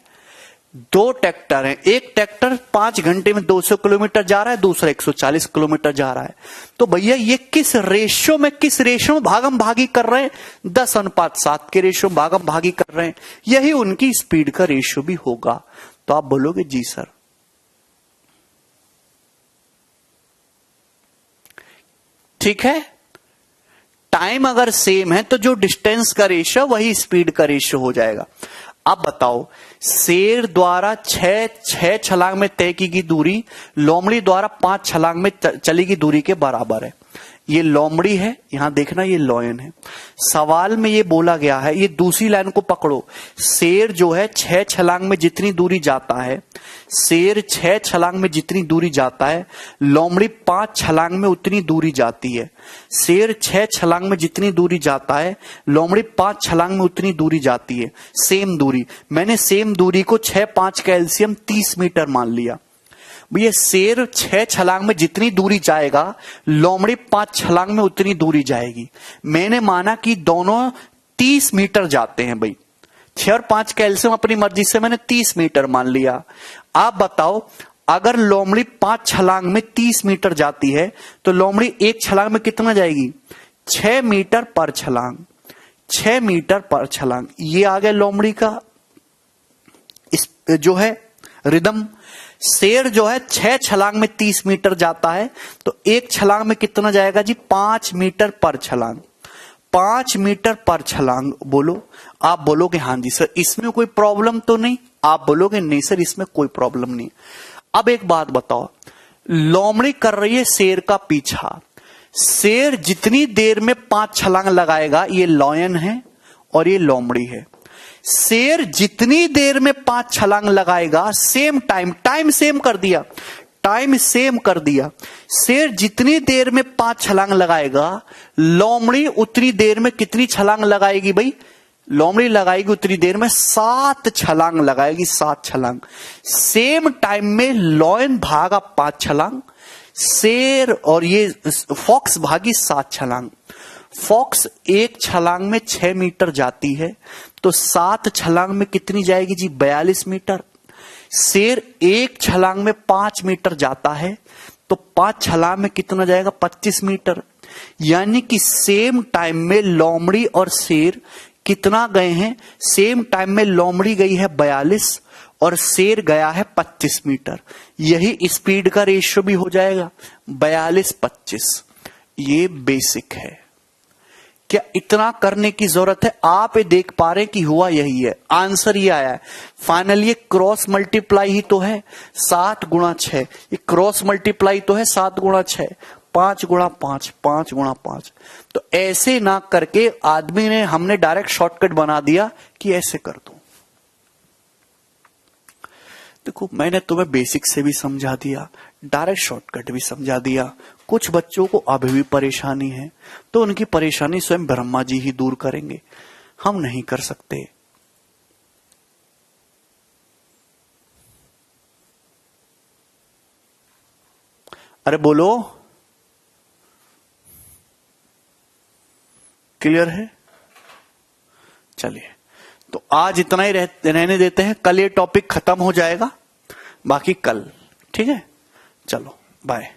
दो ट्रैक्टर हैं, एक ट्रैक्टर 5 घंटे में 200 किलोमीटर जा रहा है, दूसरा 140 किलोमीटर जा रहा है। तो भैया ये किस रेशियो में भागम भागी कर रहे हैं? 10:7 के रेशियो में भागम भागी कर रहे हैं। यही उनकी स्पीड का रेशियो भी होगा। तो आप बोलोगे जी सर। ठीक है, टाइम अगर सेम है तो जो डिस्टेंस का रेशियो वही स्पीड का रेशियो हो जाएगा। अब बताओ, शेर द्वारा 6 छलांग में तय की गई दूरी लोमड़ी द्वारा 5 छलांग में चली गई दूरी के बराबर है। ये लोमड़ी है, यहां देखना ये लॉयन है। सवाल में ये बोला गया है, ये दूसरी लाइन को पकड़ो, शेर जो है 6 छलांग में जितनी दूरी जाता है, शेर 6 छलांग में जितनी दूरी जाता है, लोमड़ी 5 छलांग में उतनी दूरी जाती है। शेर 6 छलांग में जितनी दूरी जाता है, लोमड़ी 5 छलांग में उतनी दूरी जाती है। सेम दूरी, मैंने सेम दूरी को 6-5 का एलसीएम 30 मीटर मान लिया। भैया शेर 6 छलांग में जितनी दूरी जाएगा, लोमड़ी 5 छलांग में उतनी दूरी जाएगी। मैंने माना कि दोनों 30 मीटर जाते हैं। भाई 6 और 5 का एलसीएम अपनी मर्जी से मैंने 30 मीटर मान लिया। आप बताओ, अगर लोमड़ी 5 छलांग में 30 मीटर जाती है तो लोमड़ी 1 छलांग में कितना जाएगी? 6 मीटर पर छलांग। 6 मीटर पर छलांग, ये आ गया लोमड़ी का इस जो है रिदम। शेर जो है 6 छलांग में 30 मीटर जाता है, तो 1 छलांग में कितना जाएगा जी? 5 मीटर पर छलांग। 5 मीटर पर छलांग बोलो। आप बोलोगे हाँ जी सर, इसमें कोई प्रॉब्लम तो नहीं? आप बोलोगे नहीं सर, इसमें कोई प्रॉब्लम नहीं। अब एक बात बताओ, लोमड़ी कर रही है शेर का पीछा। शेर जितनी देर में 5 छलांग लगाएगा, ये लॉयन है और ये लोमड़ी है। शेर जितनी देर में 5 छलांग लगाएगा, सेम टाइम सेम कर दिया, टाइम सेम कर दिया। शेर जितनी देर में 5 छलांग लगाएगा, लोमड़ी उतनी देर में कितनी छलांग लगाएगी? भाई लोमड़ी लगाएगी उतनी देर में 7 छलांग लगाएगी, 7 छलांग। सेम टाइम में लॉयन भागा 5 छलांग, शेर और ये फॉक्स भागी 7 छलांग। फॉक्स 1 छलांग में 6 मीटर जाती है, तो 7 छलांग में कितनी जाएगी जी? 42 मीटर। शेर 1 छलांग में 5 मीटर जाता है, तो 5 छलांग में कितना जाएगा? 25 मीटर। यानी कि सेम टाइम में लोमड़ी और शेर कितना गए हैं? सेम टाइम में लोमड़ी गई है 42 और शेर गया है 25 मीटर। यही स्पीड का रेशियो भी हो जाएगा 42-25। ये बेसिक है। क्या इतना करने की जरूरत है? आप ये देख पा रहे हैं कि हुआ यही है, आंसर ये आया है। फाइनली ये क्रॉस मल्टीप्लाई ही तो है, 7 गुणा 6। ये क्रॉस मल्टीप्लाई तो है 7 गुणा 6, 5 गुणा 5, 5 गुणा 5। तो ऐसे ना करके आदमी ने, हमने डायरेक्ट शॉर्टकट बना दिया कि ऐसे कर दो। देखो, मैंने तुम्हें बेसिक से भी समझा दिया, डायरेक्ट शॉर्टकट भी समझा दिया। कुछ बच्चों को अभी भी परेशानी है, तो उनकी परेशानी स्वयं ब्रह्मा जी ही दूर करेंगे, हम नहीं कर सकते। अरे बोलो, क्लियर है? चलिए, तो आज इतना ही रहने देते हैं। कल ये टॉपिक खत्म हो जाएगा, बाकी कल। ठीक है, चलो बाय।